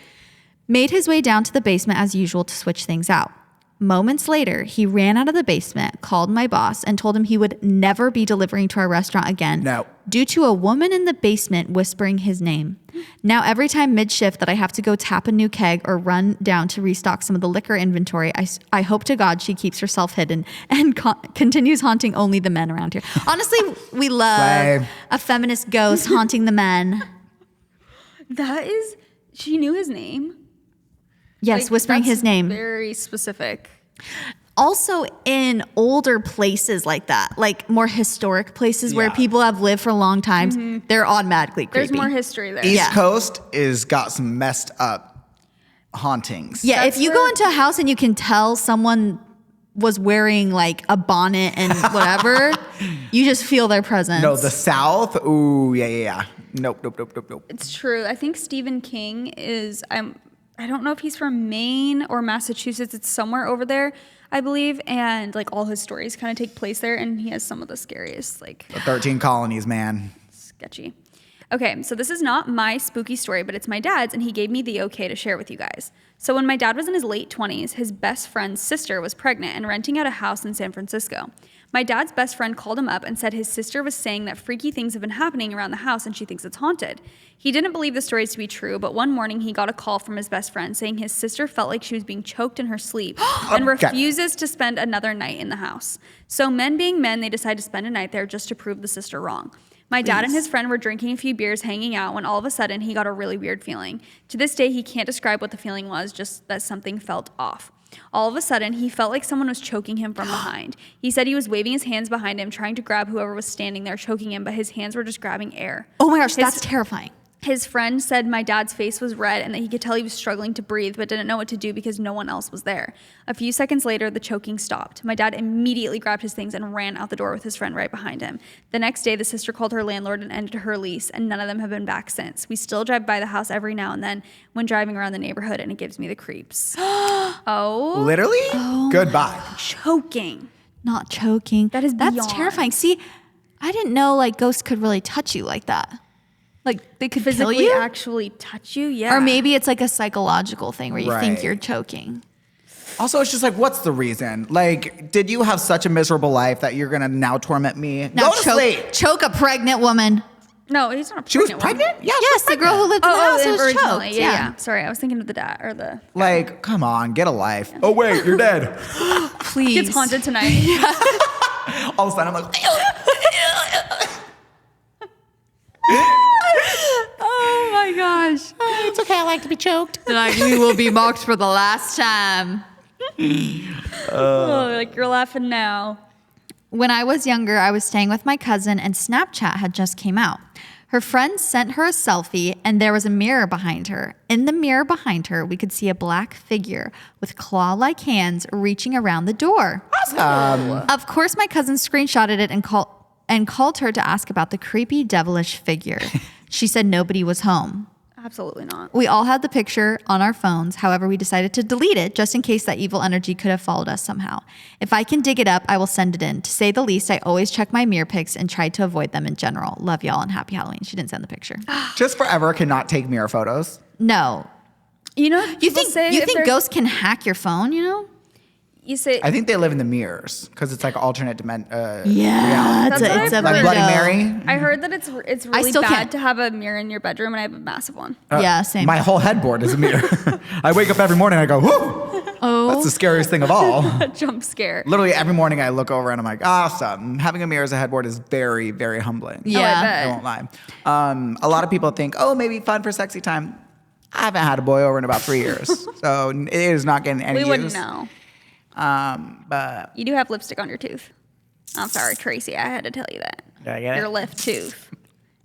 made his way down to the basement as usual to switch things out. Moments later, he ran out of the basement, called my boss, and told him he would never be delivering to our restaurant again No. due to a woman in the basement whispering his name. Now, every time mid-shift that I have to go tap a new keg or run down to restock some of the liquor inventory, I hope to God she keeps herself hidden and continues haunting only the men around here. Honestly, we love Slay. a feminist ghost haunting the men. She knew his name. Yes, Like, whispering that's his name. Very specific. Also in older places like that, like more historic places where Yeah. people have lived for a long time, they're automatically creepy. There's more history there. East Yeah. Coast is got some messed up hauntings. Yeah, That's if you where- go into a house and you can tell someone was wearing like a bonnet and whatever, you just feel their presence. No, the South. Ooh, yeah. Nope. It's true. I think Stephen King is. I don't know if he's from Maine or Massachusetts. It's somewhere over there, I believe. And like all his stories kind of take place there, and he has some of the scariest, like The 13 colonies, man. sketchy. Okay, so this is not my spooky story, but it's my dad's, and he gave me the okay to share with you guys. So when my dad was in his late 20s, his best friend's sister was pregnant and renting out a house in San Francisco. My dad's best friend called him up and said his sister was saying that freaky things have been happening around the house and she thinks it's haunted. He didn't believe the stories to be true, but one morning he got a call from his best friend saying his sister felt like she was being choked in her sleep and Okay. refuses to spend another night in the house. So men being men, they decide to spend a night there just to prove the sister wrong. My dad and his friend were drinking a few beers, hanging out, when all of a sudden he got a really weird feeling. To this day, he can't describe what the feeling was, just that something felt off. All of a sudden, he felt like someone was choking him from behind. He said he was waving his hands behind him, trying to grab whoever was standing there choking him, but his hands were just grabbing air. Oh my gosh, that's terrifying. His friend said my dad's face was red and that he could tell he was struggling to breathe but didn't know what to do because no one else was there. A few seconds later, the choking stopped. My dad immediately grabbed his things and ran out the door with his friend right behind him. The next day, the sister called her landlord and ended her lease, and none of them have been back since. We still drive by the house every now and then when driving around the neighborhood, and it gives me the creeps. Oh, Literally? Goodbye. choking. Not choking. That's That's terrifying. See, I didn't know like ghosts could really touch you like that. Like they could kill Physically you? actually touch you? Yeah. Or maybe it's like a psychological thing where you think Right. you're choking. Also, it's just like, what's the reason? Like, did you have such a miserable life that you're gonna now torment me? Now Go to sleep. choke a pregnant woman. No, he's not a She was pregnant woman. pregnant? Yeah, she Yes, was the girl pregnant. who lived in the house was originally. choked. Yeah. Sorry, I was thinking of the dad or the Like, come on, get a life. Oh wait, you're dead. Please. gets haunted tonight. All of a sudden, I'm like, Oh my gosh. it's okay. I like to be choked. Like we will be mocked for the last time. Oh, like you're laughing now. When I was younger, I was staying with my cousin and Snapchat had just came out. Her friend sent her a selfie and there was a mirror behind her. In the mirror behind her, we could see a black figure with claw-like hands reaching around the door. Awesome. Of course, my cousin screenshotted it and called her to ask about the creepy devilish figure. She said nobody was home. Absolutely not. We all had the picture on our phones. However, we decided to delete it just in case that evil energy could have followed us somehow. If I can dig it up, I will send it in. To say the least, I always check my mirror pics and try to avoid them in general. Love y'all and happy Halloween. She didn't send the picture. Just forever cannot take mirror photos. No. You know, You think ghosts can hack your phone, you know? You say I think they live in the mirrors because it's like alternate dimension. Yeah, That's what it's a I've Like heard. Bloody window. Mary. I heard that it's really still bad can't. to have a mirror in your bedroom, and I have a massive one. Yeah, same. My whole headboard is a mirror. I wake up every morning and I go, whoo! Oh. That's the scariest thing of all. A jump scare. Literally every morning I look over and I'm like, awesome. Having a mirror as a headboard is very, very humbling. Yeah. Oh, I I bet. won't lie. A lot of people think, oh, maybe fun for sexy time. I haven't had a boy over in about 3 years. So it is not getting any We use. wouldn't know. But You do have lipstick on your tooth. I'm sorry, Tracy. I had to tell you that. Did I get Your it? left tooth.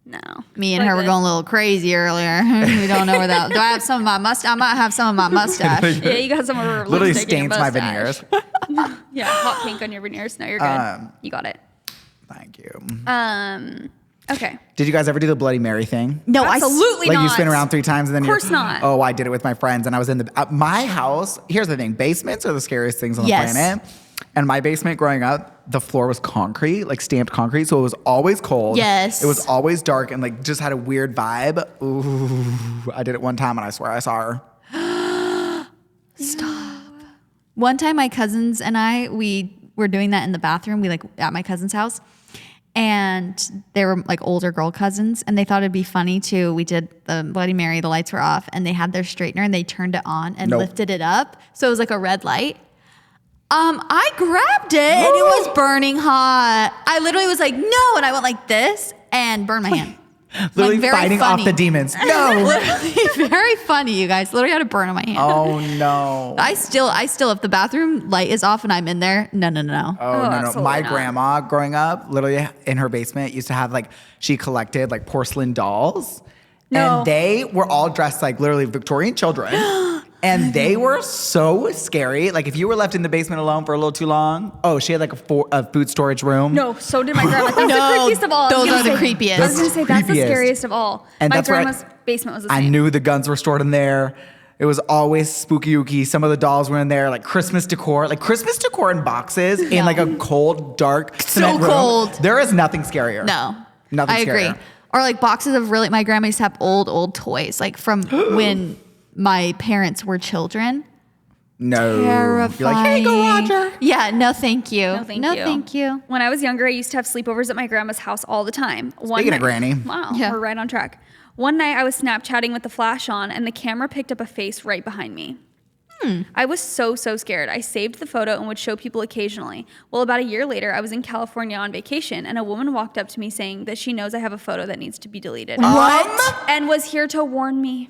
No. Me and Like her were this. going a little crazy earlier. We don't know where that. Do I have some of my mustache? I might have some of my mustache. Yeah, you got some of her Literally lipstick in your stains my mustache. veneers. Yeah, hot pink on your veneers. No, you're good. You got it. Thank you. Okay. Did you guys ever do the Bloody Mary thing? No, Absolutely Like not. you spin around 3 times and then Of course you're, not. Oh, I did it with my friends and I was in my house. Here's the thing. Basements are the scariest things on the Yes. planet. And my basement growing up, the floor was concrete, like stamped concrete. So it was always cold. Yes. It was always dark and like just had a weird vibe. Ooh, I did it one time and I swear I saw her. Stop. One time my cousins and we were doing that in the bathroom. We at my cousin's house. And they were like older girl cousins, and they thought it'd be funny too. We did the Bloody Mary, the lights were off, and they had their straightener and they turned it on and lifted it up. So it was like a red light. I grabbed it and it was burning hot. I literally was like, no, and I went like this and burned my hand. Literally very fighting funny. off the demons. No. Literally very funny, you guys. Literally had a burn on my hand. Oh no. I still, if the bathroom light is off and I'm in there, no. Oh, no. absolutely My not. grandma growing up, literally in her basement, used to have she collected porcelain dolls. No. And they were all dressed like literally Victorian children. And they were so scary. If you were left in the basement alone for a little too long. Oh, she had a food storage room. No, so did my grandma. That's the No, creepiest of all. those are the creepiest. I was going to say, that's the Creepiest. scariest of all. And my that's where grandma's basement was the I same. knew the guns were stored in there. It was always spooky-ooky. Some of the dolls were in there, Christmas decor. Christmas decor in boxes in a cold, dark cement room. cold. There is nothing scarier. No. Nothing I agree. scarier. Or boxes of my grandma used to have old toys, from when my parents were children. No. Terrifying. You're like, hey, go Roger. Yeah, no thank you. No, thank you. When I was younger, I used to have sleepovers at my grandma's house all the time. Speaking of Granny. Wow, Yeah. we're right on track. One night I was Snapchatting with the flash on and the camera picked up a face right behind me. I was so scared. I saved the photo and would show people occasionally. Well, about a year later, I was in California on vacation and a woman walked up to me saying that she knows I have a photo that needs to be deleted. What? And was here to warn me.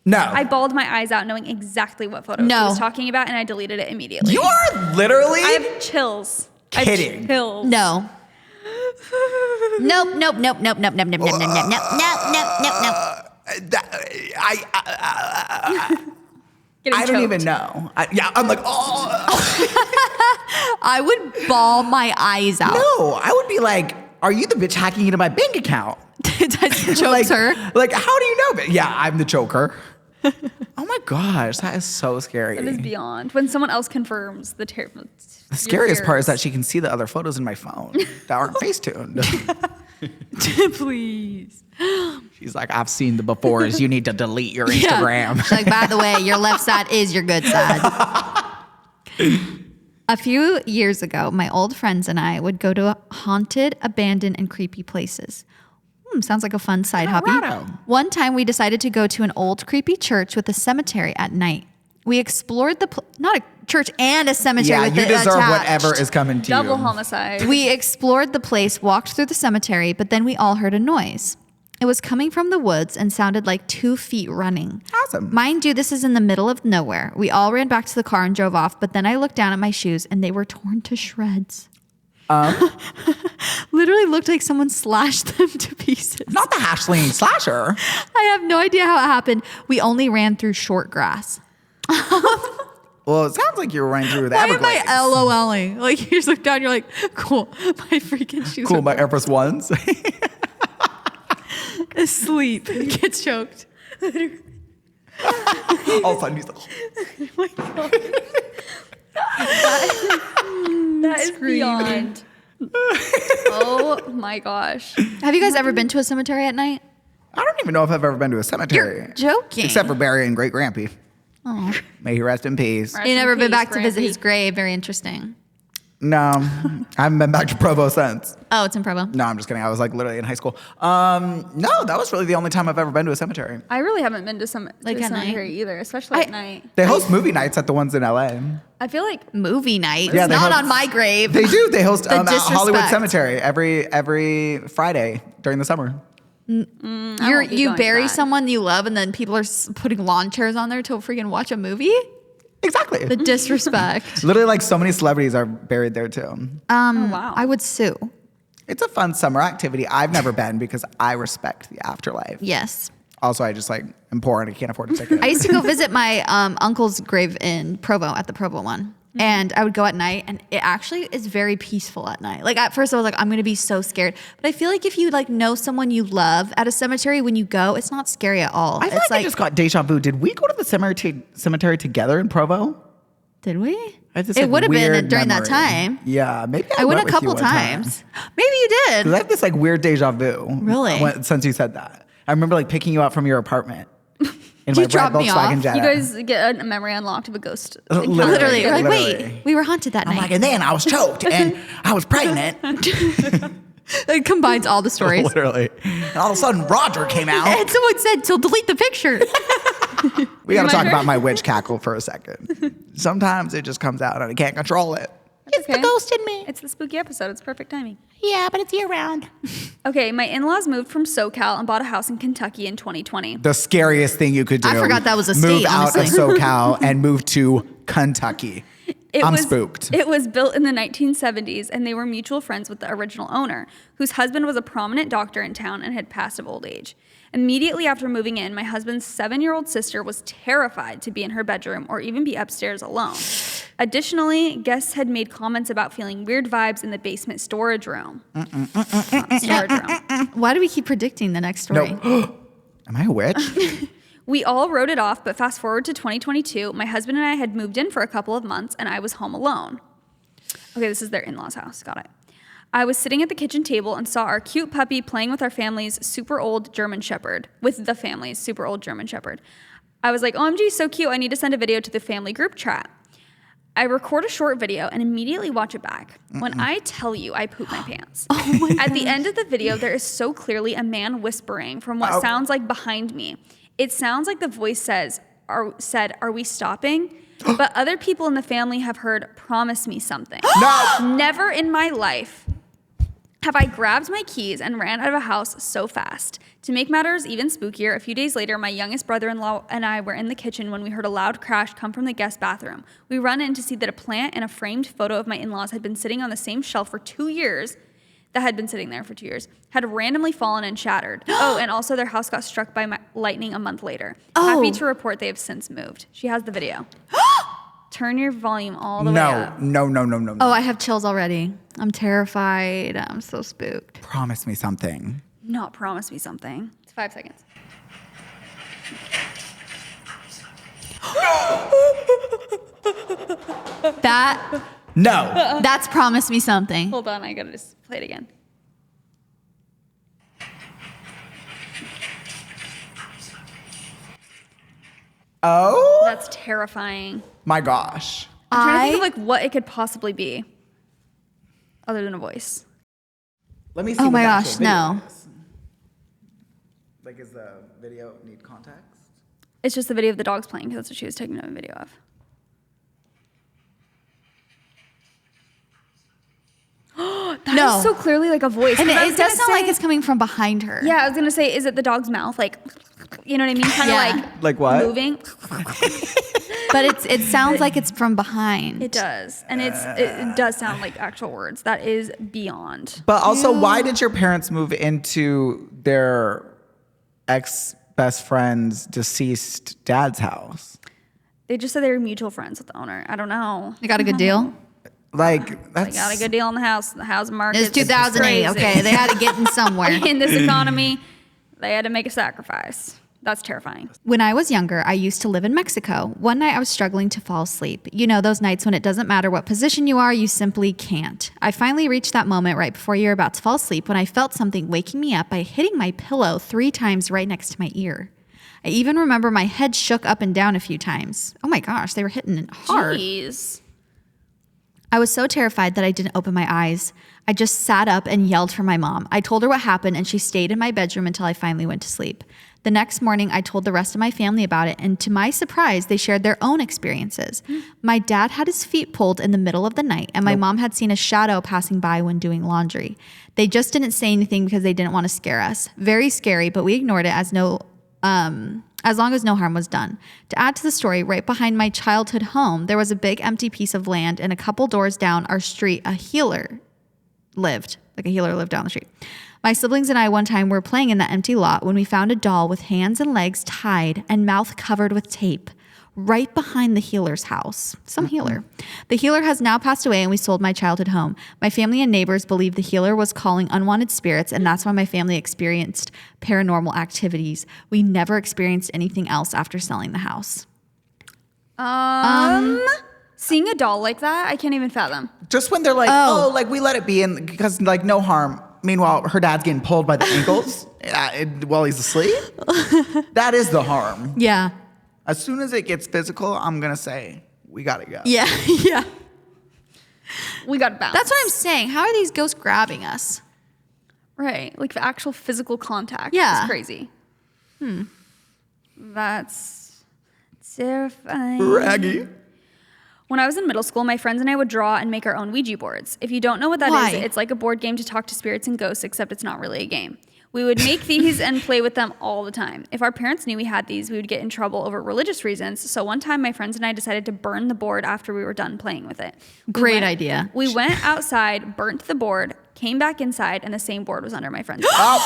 No. I bawled my eyes out knowing exactly what photo she No. was talking about and I deleted it immediately. You are literally I have chills. I kidding. have chills. No. Nope. Getting I don't choked. even know. I'm like, oh. I would bawl my eyes out. No, I would be like, are you the bitch hacking into my bank account? That chokes her. How do you know? Yeah, I'm the choker. Oh my gosh, that is so scary. That is beyond. When someone else confirms the terrible. The scariest part is that she can see the other photos in my phone that aren't Facetuned. Please. She's like, I've seen the befores. You need to delete your Instagram. She's like, by the way, your left side is your good side. A few years ago, my old friends and I would go to haunted, abandoned, and creepy places. Sounds like a fun side hobby. Colorado. One time we decided to go to an old creepy church with a cemetery at night. We explored not a church and a cemetery Yeah, with you it deserve attached. whatever is coming to Double you. homicide. We explored the place, walked through the cemetery, but then we all heard a noise. It was coming from the woods and sounded like 2 feet running. Awesome. Mind you, this is in the middle of nowhere. We all ran back to the car and drove off, but then I looked down at my shoes and they were torn to shreds. Literally looked like someone slashed them to pieces. Not the hashling slasher. I have no idea how it happened. We only ran through short grass. Well, it sounds like you were running through the Why am Everglades. I LOLing? You just look down, you're like, cool. My freaking shoes Cool, are my Air Force Ones. asleep. Gets choked. All of a sudden, he's like, That is beyond. Oh my gosh. Have you guys ever been to a cemetery at night? I don't even know if I've ever been to a cemetery. You're joking. Except for Barry and Great Grampy. Oh. May he rest in peace. Rest You in never been peace, back to visit Grampy. his grave. Very interesting. No, I haven't been back to Provo since. Oh, it's in Provo. No, I'm just kidding. I was literally in high school. No, that was really the only time I've ever been to a cemetery. I really haven't been to some At to a night? cemetery either, especially at night. They host movie nights at the ones in LA. I feel like Movie night. Yeah, It's they not host- on my grave. They do. They host The at Hollywood disrespect. Cemetery every Friday during the summer. I won't be You going to bury that. someone you love, and then people are putting lawn chairs on there to freaking watch a movie. Exactly. The disrespect. Literally, so many celebrities are buried there too. Oh wow. I would sue. It's a fun summer activity. I've never been because I respect the afterlife. Yes. Also, I just am poor and I can't afford a ticket. I used to go visit my uncle's grave in Provo at the Provo one. And I would go at night, and it actually is very peaceful at night. At first I was like, I'm going to be so scared. But I feel like if you know someone you love at a cemetery, when you go, it's not scary at all. I feel It's like I just got deja vu. Did we go to the cemetery together in Provo? did we? I have this, It would have been weird during that memory. time. Yeah, maybe I went a with you couple one time. times. Maybe you did. 'Cause I have this weird deja vu. Really? Since you said that. I remember picking you up from your apartment. in You my red dropped me Volkswagen off. Jetta. You guys get a memory unlocked of a ghost. encounter. Literally, we're like, Literally. wait, we were haunted that I'm night. like, and then I was choked and I was pregnant. It combines all the stories. Literally. And all of a sudden, Roger came out. And someone said, so delete the picture. We got to talk Roger? about my witch cackle for a second. Sometimes it just comes out and I can't control it. It's the ghost in me. It's the spooky episode. It's perfect timing. Yeah, but it's year round. Okay, my in-laws moved from SoCal and bought a house in Kentucky in 2020. The scariest thing you could do. I forgot that was a Move state, out honestly. of SoCal and move to Kentucky. I'm spooked. It was built in the 1970s, and they were mutual friends with the original owner, whose husband was a prominent doctor in town and had passed of old age. Immediately after moving in, my husband's 7-year-old sister was terrified to be in her bedroom or even be upstairs alone. Additionally, guests had made comments about feeling weird vibes in the basement storage room. Not storage room. Why do we keep predicting the next story? No. Am I a witch? We all wrote it off, but fast forward to 2022, my husband and I had moved in for a couple of months, and I was home alone. Okay, this is their in-laws' house. Got it. I was sitting at the kitchen table and saw our cute puppy playing with our family's super old German Shepherd. With the family's super old German Shepherd. I was like, OMG, so cute. I need to send a video to the family group chat. I record a short video and immediately watch it back. When I tell you I poop my pants. At the end of the video, there is so clearly a man whispering from what sounds like behind me. It sounds like the voice said, are we stopping? But other people in the family have heard, promise me something. No. Never in my life have I grabbed my keys and ran out of a house so fast. To make matters even spookier, a few days later, my youngest brother-in-law and I were in the kitchen when we heard a loud crash come from the guest bathroom. We run in to see that a plant and a framed photo of my in-laws had been sitting on the same shelf for 2 years, had randomly fallen and shattered. Oh, and also their house got struck by lightning a month later. Happy to report they have since moved. She has the video. Turn your volume all the way up. No. Oh, I have chills already. I'm terrified. I'm so spooked. Promise me something. Not promise me something. It's 5 seconds. No. That's promise me something. Hold on, I gotta just play it again. Oh That's terrifying. my gosh. I'm trying to think of like what it could possibly be, other than a voice. Let me see. Oh what my the gosh, actual video no. is. Like, is the video need context? It's just the video of the dogs playing because that's what she was taking a video of. That No. is so clearly like a voice. And 'Cause I it was does gonna sound like say- it's coming from behind her. Yeah, I was gonna say, is it the dog's mouth? Like, you know what I mean? Kind of Yeah. Like what? moving. But it sounds like it's from behind. It does, and it does sound like actual words. That is beyond. But also, why did your parents move into their ex-best friend's deceased dad's house? They just said they were mutual friends with the owner. I don't know. They got a good deal? Like, They that's... got a good deal on the house. The housing market. It's 2008. Okay, they had to get in somewhere. In this economy, they had to make a sacrifice. That's terrifying. When I was younger, I used to live in Mexico. One night I was struggling to fall asleep. You know, those nights when it doesn't matter what position you are, you simply can't. I finally reached that moment right before you're about to fall asleep when I felt something waking me up by hitting my pillow 3 times right next to my ear. I even remember my head shook up and down a few times. Oh my gosh, they were hitting it hard. Jeez. I was so terrified that I didn't open my eyes. I just sat up and yelled for my mom. I told her what happened and she stayed in my bedroom until I finally went to sleep. The next morning, I told the rest of my family about it, and to my surprise, they shared their own experiences. My dad had his feet pulled in the middle of the night, and my mom had seen a shadow passing by when doing laundry. They just didn't say anything because they didn't want to scare us. Very scary, but we ignored it as long as no harm was done. To add to the story, right behind my childhood home, there was a big empty piece of land, and a couple doors down our street, a healer lived down the street. My siblings and I one time were playing in that empty lot when we found a doll with hands and legs tied and mouth covered with tape right behind the healer's house. Some healer. The healer has now passed away and we sold my childhood home. My family and neighbors believe the healer was calling unwanted spirits, and that's why my family experienced paranormal activities. We never experienced anything else after selling the house. Seeing a doll like that, I can't even fathom. Just when they're like, oh, like we let it be, and because like no harm Meanwhile, her dad's getting pulled by the ankles while he's asleep. That is the harm. Yeah. As soon as it gets physical, I'm going to say, we got to go. Yeah. Yeah. We got to bounce. That's what I'm saying. How are these ghosts grabbing us? Right. Like the actual physical contact Yeah. is crazy. That's terrifying. Raggy. When I was in middle school, my friends and I would draw and make our own Ouija boards. If you don't know what that Why? is, it's like a board game to talk to spirits and ghosts, except it's not really a game. We would make these and play with them all the time. If our parents knew we had these, we would get in trouble over religious reasons. So one time, my friends and I decided to burn the board after we were done playing with it. Great idea. We went outside, burnt the board, came back inside, and the same board was under my friend's bed.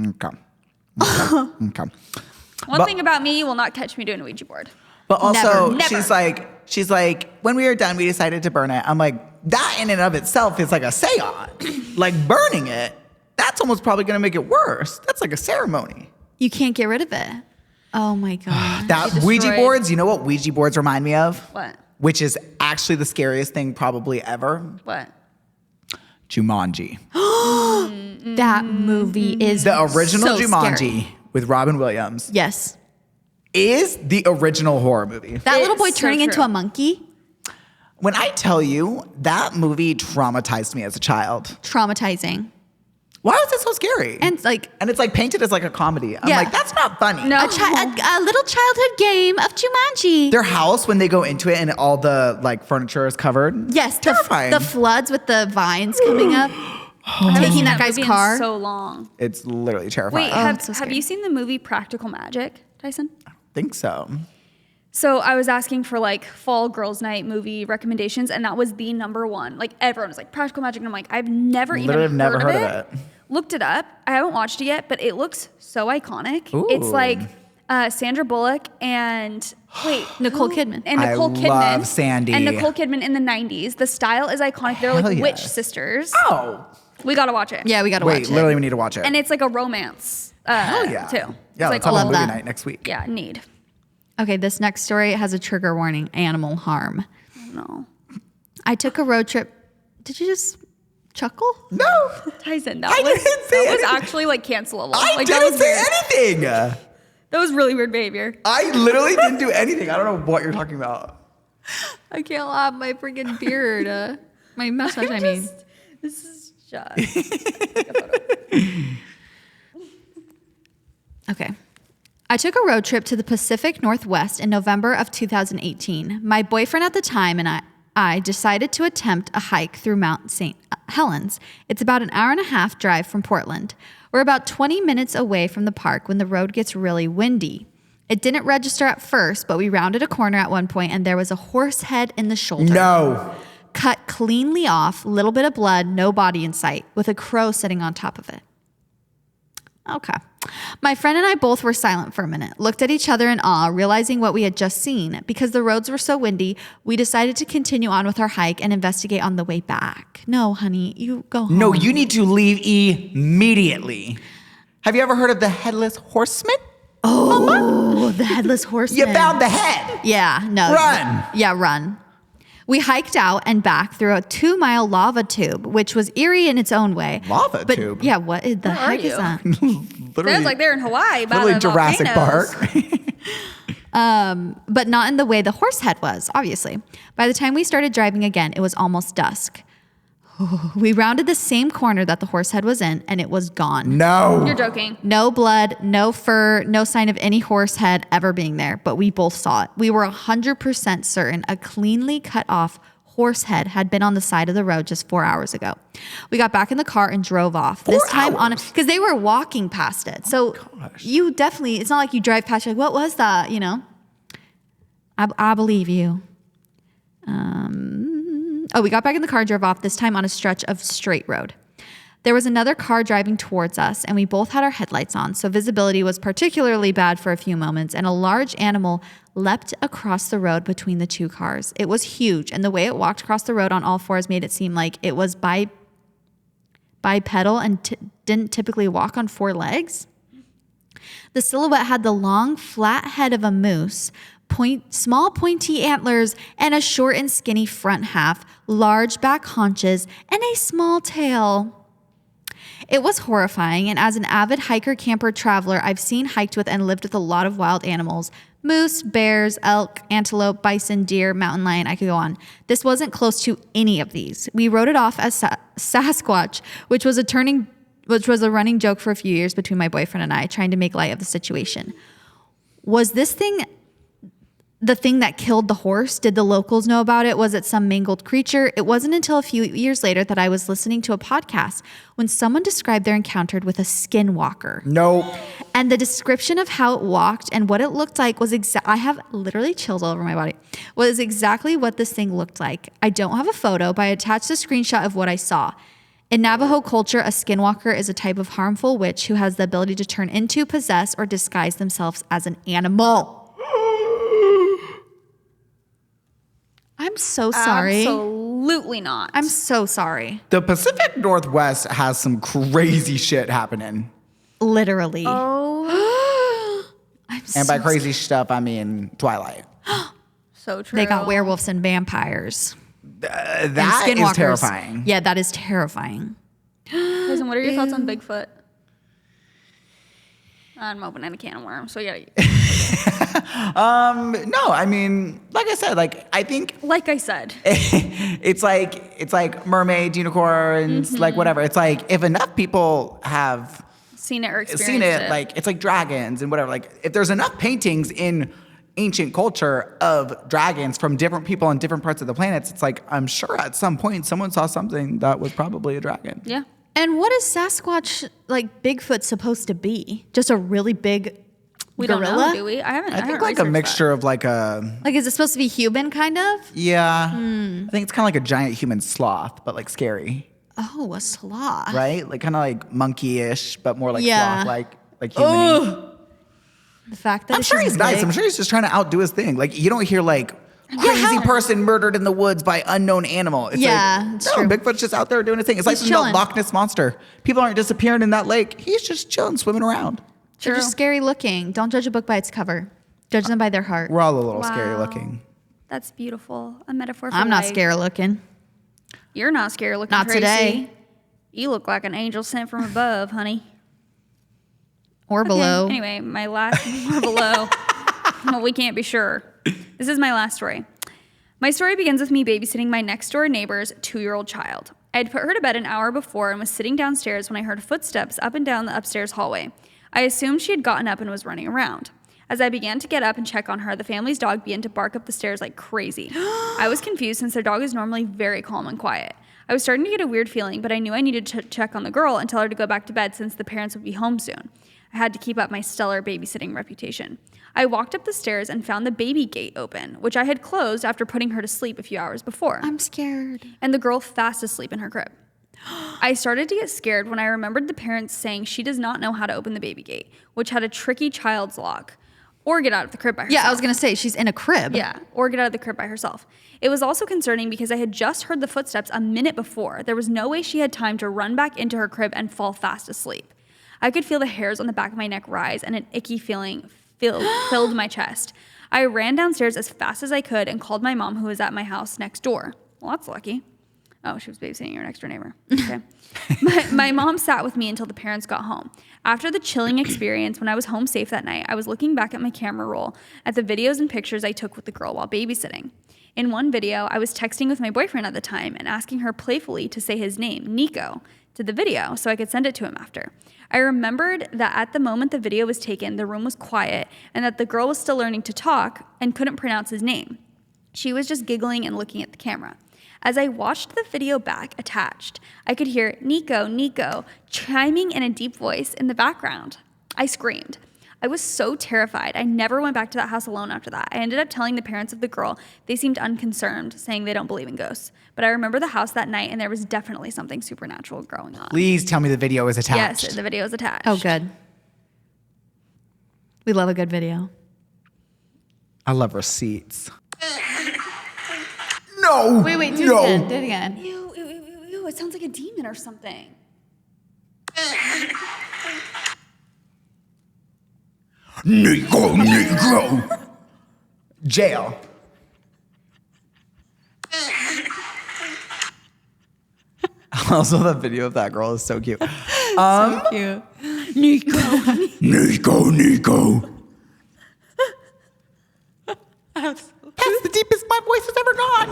Okay. Okay. One thing about me, you will not catch me doing a Ouija board. But also, Never. she's like, when we were done, we decided to burn it. I'm like, that in and of itself is like a seance. Like burning it, that's almost probably going to make it worse. That's like a ceremony. You can't get rid of it. Oh my God. That You Ouija destroyed- boards, you know what Ouija boards remind me of? What? Which is actually the scariest thing probably ever. What? Jumanji. That movie is The original so Jumanji scary. with Robin Williams Yes. is the original horror movie. That little boy It's so turning into true. a monkey, When I tell you, that movie traumatized me as a child. traumatizing. Why was it so scary? And like And it's like painted as like a comedy. I'm Yeah. like, that's not funny. No. a little childhood game of Jumanji. Their house, when they go into it and all the like furniture is covered. Yes, Terrifying. the floods with the vines coming up, taking that guy's movie in car. so long. It's literally terrifying. Wait, I it's so have scary. you seen the movie Practical Magic, Tyson? think so. So I was asking for like fall girls' night movie recommendations, and that was the number one. Like everyone was like Practical Magic, and I'm like, I've never Literally even never heard heard of of it. Looked it up. I haven't watched it yet, but it looks so iconic. It's Ooh. like Sandra Bullock and Nicole Kidman. and I Nicole Kidman love Sandy. and Nicole Kidman in the 90s. The style is iconic. They're Hell like witch yes. sisters. Oh. We gotta watch it. Yeah, we gotta Wait, watch it. literally we need to watch it. And it's like a romance. Hell yeah. Too. Yeah, It's let's like have a love movie that. night next week. Yeah, need. Okay, this next story has a trigger warning: animal harm. No. I took a road trip. Did you just chuckle? No. Tyson, I didn't say that was anything. actually like cancelable. I Like, that didn't was say weird. anything. That was really weird behavior. I literally didn't do anything. I don't know what you're talking about. I can't laugh. My freaking beard. My mustache, I mean. This is just take a photo. Okay. I took a road trip to the Pacific Northwest in November of 2018. My boyfriend at the time and I decided to attempt a hike through Mount St. Helens. It's about an hour and a half drive from Portland. We're about 20 minutes away from the park when the road gets really windy. It didn't register at first, but we rounded a corner at one point and there was a horse head in the shoulder. No. Cut cleanly off, little bit of blood, no body in sight, with a crow sitting on top of it. Okay. My friend and I both were silent for a minute, looked at each other in awe, realizing what we had just seen. Because the roads were so windy, we decided to continue on with our hike and investigate on the way back. No, honey, you go home. No, you need to leave immediately. Have you ever heard of the Headless Horseman? Oh, the headless horseman. You found the head. Yeah, no. Run. Yeah, run. We hiked out and back through a 2-mile lava tube, which was eerie in its own way. Lava but, tube? Yeah, what the Where are heck is you? that? Literally, Sounds like they're in Hawaii by literally the Jurassic volcanoes. Park. But not in the way the horse head was, obviously. By the time we started driving again, it was almost dusk. We rounded the same corner that the horse head was in, and it was gone. No. You're joking. No blood, no fur, no sign of any horse head ever being there, but we both saw it. We were 100% certain a cleanly cut off horse head had been on the side of the road just 4 hours ago. We got back in the car and drove off. This time on because they were walking past it. So you definitely, it's not like you drive past, you're like, what was that? You know? I believe you. We got back in the car and drove off, this time on a stretch of straight road. There was another car driving towards us, and we both had our headlights on, so visibility was particularly bad for a few moments, and a large animal leapt across the road between the two cars. It was huge, and the way it walked across the road on all fours made it seem like it was bipedal and didn't typically walk on 4 legs. The silhouette had the long, flat head of a moose, small pointy antlers, and a short and skinny front half, large back haunches, and a small tail. It was horrifying, and as an avid hiker, camper, traveler, I've seen, hiked with, and lived with a lot of wild animals. Moose, bears, elk, antelope, bison, deer, mountain lion, I could go on. This wasn't close to any of these. We wrote it off as Sasquatch, which was a running joke for a few years between my boyfriend and I, trying to make light of the situation. Was this thing the thing that killed the horse? Did the locals know about it? Was it some mangled creature? It wasn't until a few years later that I was listening to a podcast when someone described their encounter with a skinwalker. Nope. And the description of how it walked and what it looked like was I have literally chills all over my body. Was exactly what this thing looked like. I don't have a photo, but I attached a screenshot of what I saw. In Navajo culture, a skinwalker is a type of harmful witch who has the ability to turn into, possess, or disguise themselves as an animal. I'm so sorry. Absolutely not. I'm so sorry. The Pacific Northwest has some crazy shit happening. Literally. Oh. And by crazy stuff, I mean Twilight. So true. They got werewolves and vampires. That and is skinwalkers. terrifying. Yeah, that is terrifying. Listen, what are your thoughts on Bigfoot? I'm opening a can of worms, so yeah. No, I mean, like I said, I think Like I said. it's like mermaids, unicorns, like whatever. It's like if enough people have Seen it or experienced seen it, it. like it's like dragons and whatever. Like if there's enough paintings in ancient culture of dragons from different people on different parts of the planets, it's like I'm sure at some point someone saw something that was probably a dragon. Yeah. And what is Sasquatch, like Bigfoot, supposed to be? Just a really big We gorilla? don't know, do we? I think like a mixture of like a Like, is it supposed to be human, kind of? yeah. I think it's kind of like a giant human sloth, but like scary, Oh, a sloth. right? Like kind of like monkey-ish, but more like Yeah. sloth, like human. The fact that I'm it's sure just he's nice. big. I'm sure he's just trying to outdo his thing. Like you don't hear like crazy person murdered in the woods by unknown animal. It's Yeah, like, it's no, true. Bigfoot's just out there doing his thing. It's like He's the chilling. Loch Ness monster. People aren't disappearing in that lake. He's just chilling, swimming around. They're just scary looking. Don't judge a book by its cover. Judge them by their heart. We're all a little Wow. scary looking. That's beautiful. A metaphor for I'm not life. scary looking. You're not scary looking, Not Tracy. today. You look like an angel sent from above, honey. Or below. Anyway, my last or below. Well, we can't be sure. This is my last story. My story begins with me babysitting my next door neighbor's 2-year-old child. I had put her to bed an hour before and was sitting downstairs when I heard footsteps up and down the upstairs hallway. I assumed she had gotten up and was running around. As I began to get up and check on her, the family's dog began to bark up the stairs like crazy. I was confused since their dog is normally very calm and quiet. I was starting to get a weird feeling, but I knew I needed to check on the girl and tell her to go back to bed since the parents would be home soon. I had to keep up my stellar babysitting reputation. I walked up the stairs and found the baby gate open, which I had closed after putting her to sleep a few hours before. I'm scared. And the girl fast asleep in her crib. I started to get scared when I remembered the parents saying she does not know how to open the baby gate, which had a tricky child's lock, or get out of the crib by herself. Yeah, I was going to say, she's in a crib. Yeah, or get out of the crib by herself. It was also concerning because I had just heard the footsteps a minute before. There was no way she had time to run back into her crib and fall fast asleep. I could feel the hairs on the back of my neck rise and an icky feeling filled my chest. I ran downstairs as fast as I could and called my mom, who was at my house next door. Well, that's lucky. Oh, she was babysitting your next door neighbor. Okay. My mom sat with me until the parents got home. After the chilling experience, when I was home safe that night, I was looking back at my camera roll at the videos and pictures I took with the girl while babysitting. In one video, I was texting with my boyfriend at the time and asking her playfully to say his name, Nico, to the video so I could send it to him after. I remembered that at the moment the video was taken, the room was quiet and that the girl was still learning to talk and couldn't pronounce his name. She was just giggling and looking at the camera. As I watched the video back attached, I could hear Nico, Nico chiming in a deep voice in the background. I screamed. I was so terrified. I never went back to that house alone after that. I ended up telling the parents of the girl. They seemed unconcerned, saying they don't believe in ghosts. But I remember the house that night, and there was definitely something supernatural going on. Please tell me the video is attached. Yes, the video is attached. Oh, good. We love a good video. I love receipts. No. Wait, do no. it again. Do it again. Ew, it sounds like a demon or something. Negro. Jail. Also, the video of that girl is so cute. So cute. Nico. That's the deepest my voice has ever gone.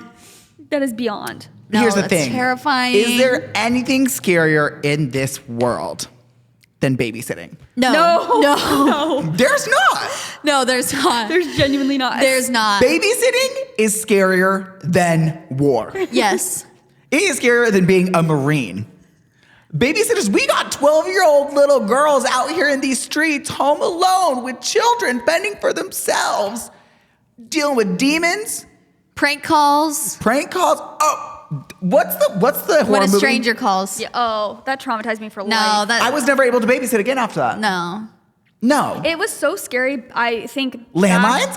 Yay. That is beyond. No, Here's the that's thing. terrifying. Is there anything scarier in this world than babysitting? No. There's not. No, there's not. There's genuinely not. There's not. Babysitting is scarier than war. Yes. It is scarier than being a Marine. Babysitters, we got 12-year-old little girls out here in these streets, home alone with children fending for themselves, dealing with demons, Prank calls. prank calls. Oh, what's the horror When a movie? stranger calls. Yeah, oh, that traumatized me for No, life. that I was never able to babysit again after that. no. No. It was so scary. I think Landlines?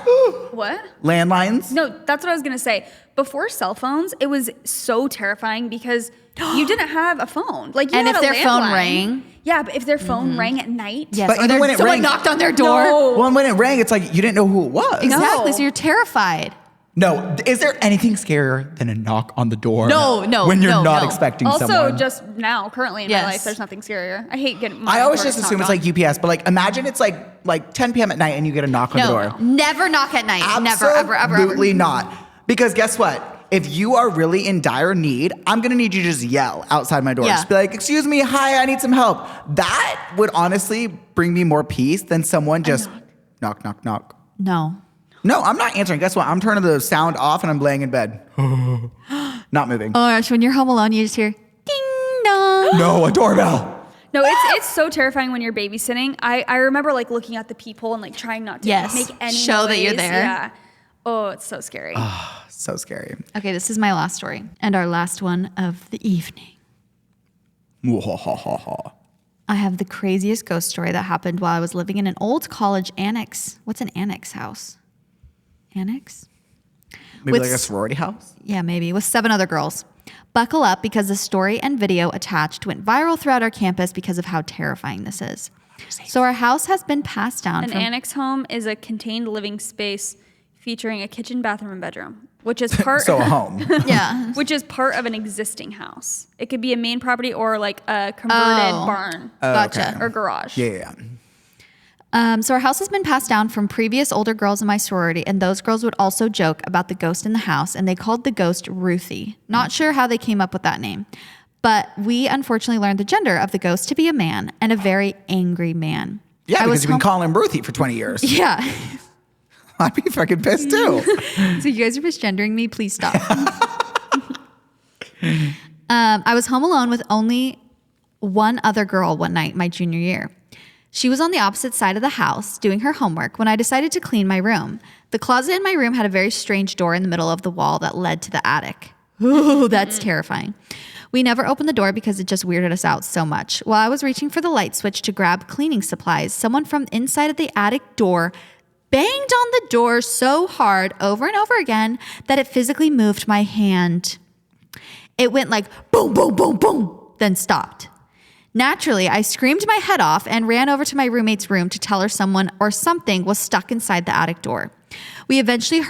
What? Landlines? No, that's what I was gonna say. Before cell phones, it was so terrifying because you didn't have a phone. Like, you And had if a their phone landline. rang. Yeah, but if their phone rang at night, Yes. But Or even when it someone rang- knocked on their door. No. Well, and when it rang, it's like you didn't know who it was. Exactly. No. So you're terrified. No. Is there anything scarier than a knock on the door? No, When you're no, not no. expecting Also, someone. just now, currently in Yes. my life, there's nothing scarier. I hate getting. I my always door just assume it's knocked like UPS, but like imagine it's like 10 p.m. at night and you get a knock on the door. Never knock at night. Never, ever, ever, ever. Absolutely not. Because guess what? If you are really in dire need, I'm gonna need you to just yell outside my door. Yeah. Just be like, "Excuse me, hi, I need some help." That would honestly bring me more peace than someone just knock, knock, knock. No. No, I'm not answering. Guess what? I'm turning the sound off and I'm laying in bed. Not moving. Oh my gosh, when you're home alone, you just hear ding dong. No, a doorbell. No, it's so terrifying when you're babysitting. I remember like looking at the peephole and like trying not to Yes. make any Show that you're noise. there. Yeah. Oh, it's so scary. So scary. Okay, this is my last story and our last one of the evening. I have the craziest ghost story that happened while I was living in an old college annex. What's an annex house? Annex? Maybe With like a sorority house? Yeah, maybe, with 7 other girls. Buckle up because the story and video attached went viral throughout our campus because of how terrifying this is. So our house has been passed down An from annex home is a contained living space featuring a kitchen, bathroom, and bedroom, which is part So a home. yeah. which is part of an existing house. It could be a main property or like a converted Oh. barn Gotcha. or garage. Yeah. So our house has been passed down from previous older girls in my sorority, and those girls would also joke about the ghost in the house, and they called the ghost Ruthie. Not sure how they came up with that name, but we unfortunately learned the gender of the ghost to be a man, and a very angry man. Yeah, I because was you've been home- calling him Ruthie for 20 years. Yeah. I'd be fucking pissed too. So you guys are misgendering me. Please stop. I was home alone with only one other girl one night my junior year. She was on the opposite side of the house doing her homework when I decided to clean my room. The closet in my room had a very strange door in the middle of the wall that led to the attic. Ooh, that's terrifying. We never opened the door because it just weirded us out so much. While I was reaching for the light switch to grab cleaning supplies, someone from inside of the attic door banged on the door so hard over and over again that it physically moved my hand. It went like boom, boom, boom, boom, then stopped. Naturally, I screamed my head off and ran over to my roommate's room to tell her someone or something was stuck inside the attic door. We eventually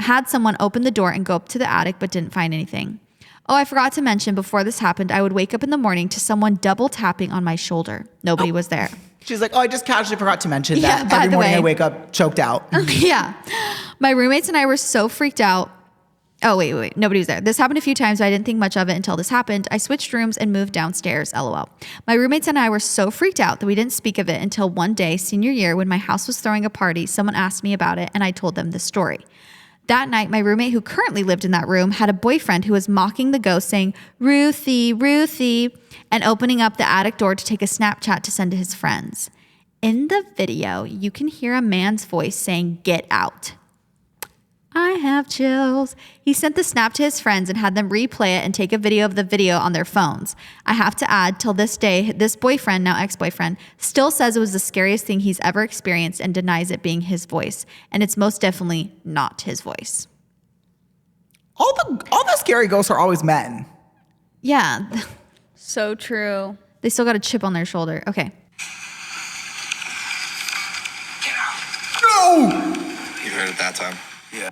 had someone open the door and go up to the attic but didn't find anything. Oh, I forgot to mention before this happened, I would wake up in the morning to someone double tapping on my shoulder. Nobody was there. She's like, oh, I just casually forgot to mention Yeah, that by every the morning way. I wake up choked out. Yeah. My roommates and I were so freaked out. Oh, wait. Nobody was there. This happened a few times, but I didn't think much of it until this happened. I switched rooms and moved downstairs, LOL. My roommates and I were so freaked out that we didn't speak of it until one day, senior year, when my house was throwing a party. Someone asked me about it, and I told them the story. That night, my roommate, who currently lived in that room, had a boyfriend who was mocking the ghost, saying, Ruthie, Ruthie, and opening up the attic door to take a Snapchat to send to his friends. In the video, you can hear a man's voice saying, get out. I have chills. He sent the snap to his friends and had them replay it and take a video of the video on their phones. I have to add, till this day, this boyfriend, now ex-boyfriend, still says it was the scariest thing he's ever experienced and denies it being his voice. And it's most definitely not his voice. All the scary ghosts are always men. Yeah, So true. they still got a chip on their shoulder. Okay. No! You heard it that time. Yeah.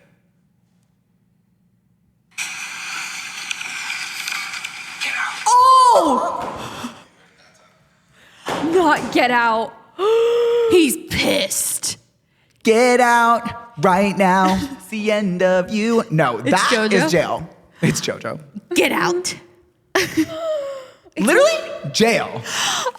Get out. He's pissed. Get out right now. It's the end of you. No, that JoJo? is jail. It's JoJo. Get out. Literally jail.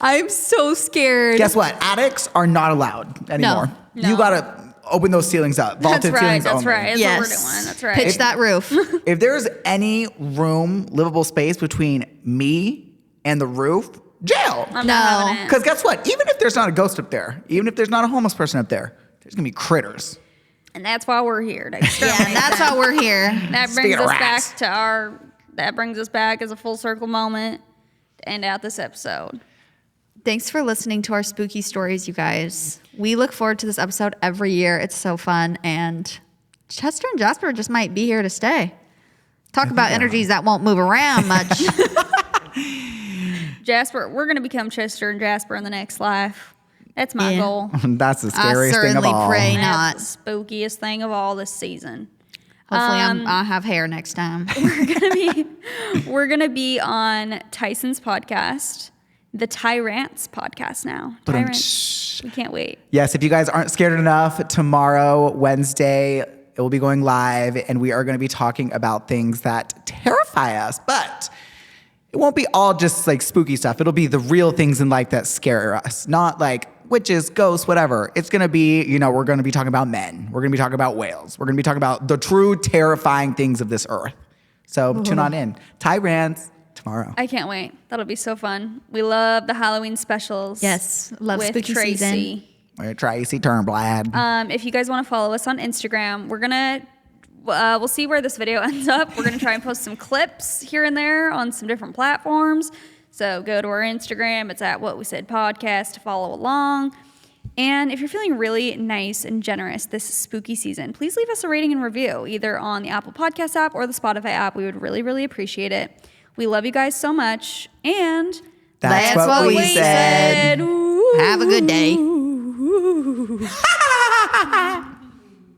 I'm so scared. Guess what? Attics are not allowed anymore. No. You gotta open those ceilings up. That's Vaulted right. ceilings That's only. right. That's Yes. what we're doing. That's right. Pitch that roof. If there's any room, livable space between me and the roof, jail. I'm No. not having it. Because guess what? Even if there's not a ghost up there, even if there's not a homeless person up there, there's gonna be critters. And that's why we're here. To Yeah, exterminate that's them. why we're here. That Speaking brings of us rats. back to our. That brings us back as a full circle moment to end out this episode. Thanks for listening to our spooky stories, you guys. We look forward to this episode every year. It's so fun. And Chester and Jasper just might be here to stay. Talk about energies that won't move around much. Jasper, we're gonna become Chester and Jasper in the next life. That's my Yeah. goal. That's the I scariest thing of certainly all. pray not. That's the spookiest thing of all this season. Hopefully I'll have hair next time. We're gonna be on Tyson's podcast, the Tyrants podcast now. Tyrants. We can't wait. Yes, if you guys aren't scared enough, tomorrow, Wednesday, it will be going live, and we are going to be talking about things that terrify us. But it won't be all just like spooky stuff. It'll be the real things in life that scare us, not like witches, ghosts, whatever. It's going to be, we're going to be talking about men. We're going to be talking about whales. We're going to be talking about the true terrifying things of this earth. So tune on in. Tyrants tomorrow. I can't wait. That'll be so fun. We love the Halloween specials. Yes, love with spooky Tracy. season. Tracy Turnblad. If you guys want to follow us on Instagram, we're gonna we'll see where this video ends up. We're gonna try and post some clips here and there on some different platforms. So go to our Instagram. It's at What We Said Podcast to follow along. And if you're feeling really nice and generous this spooky season, please leave us a rating and review either on the Apple Podcast app or the Spotify app. We would really, really appreciate it. We love you guys so much. And That's what we said. Ooh. Have a good day. Ooh.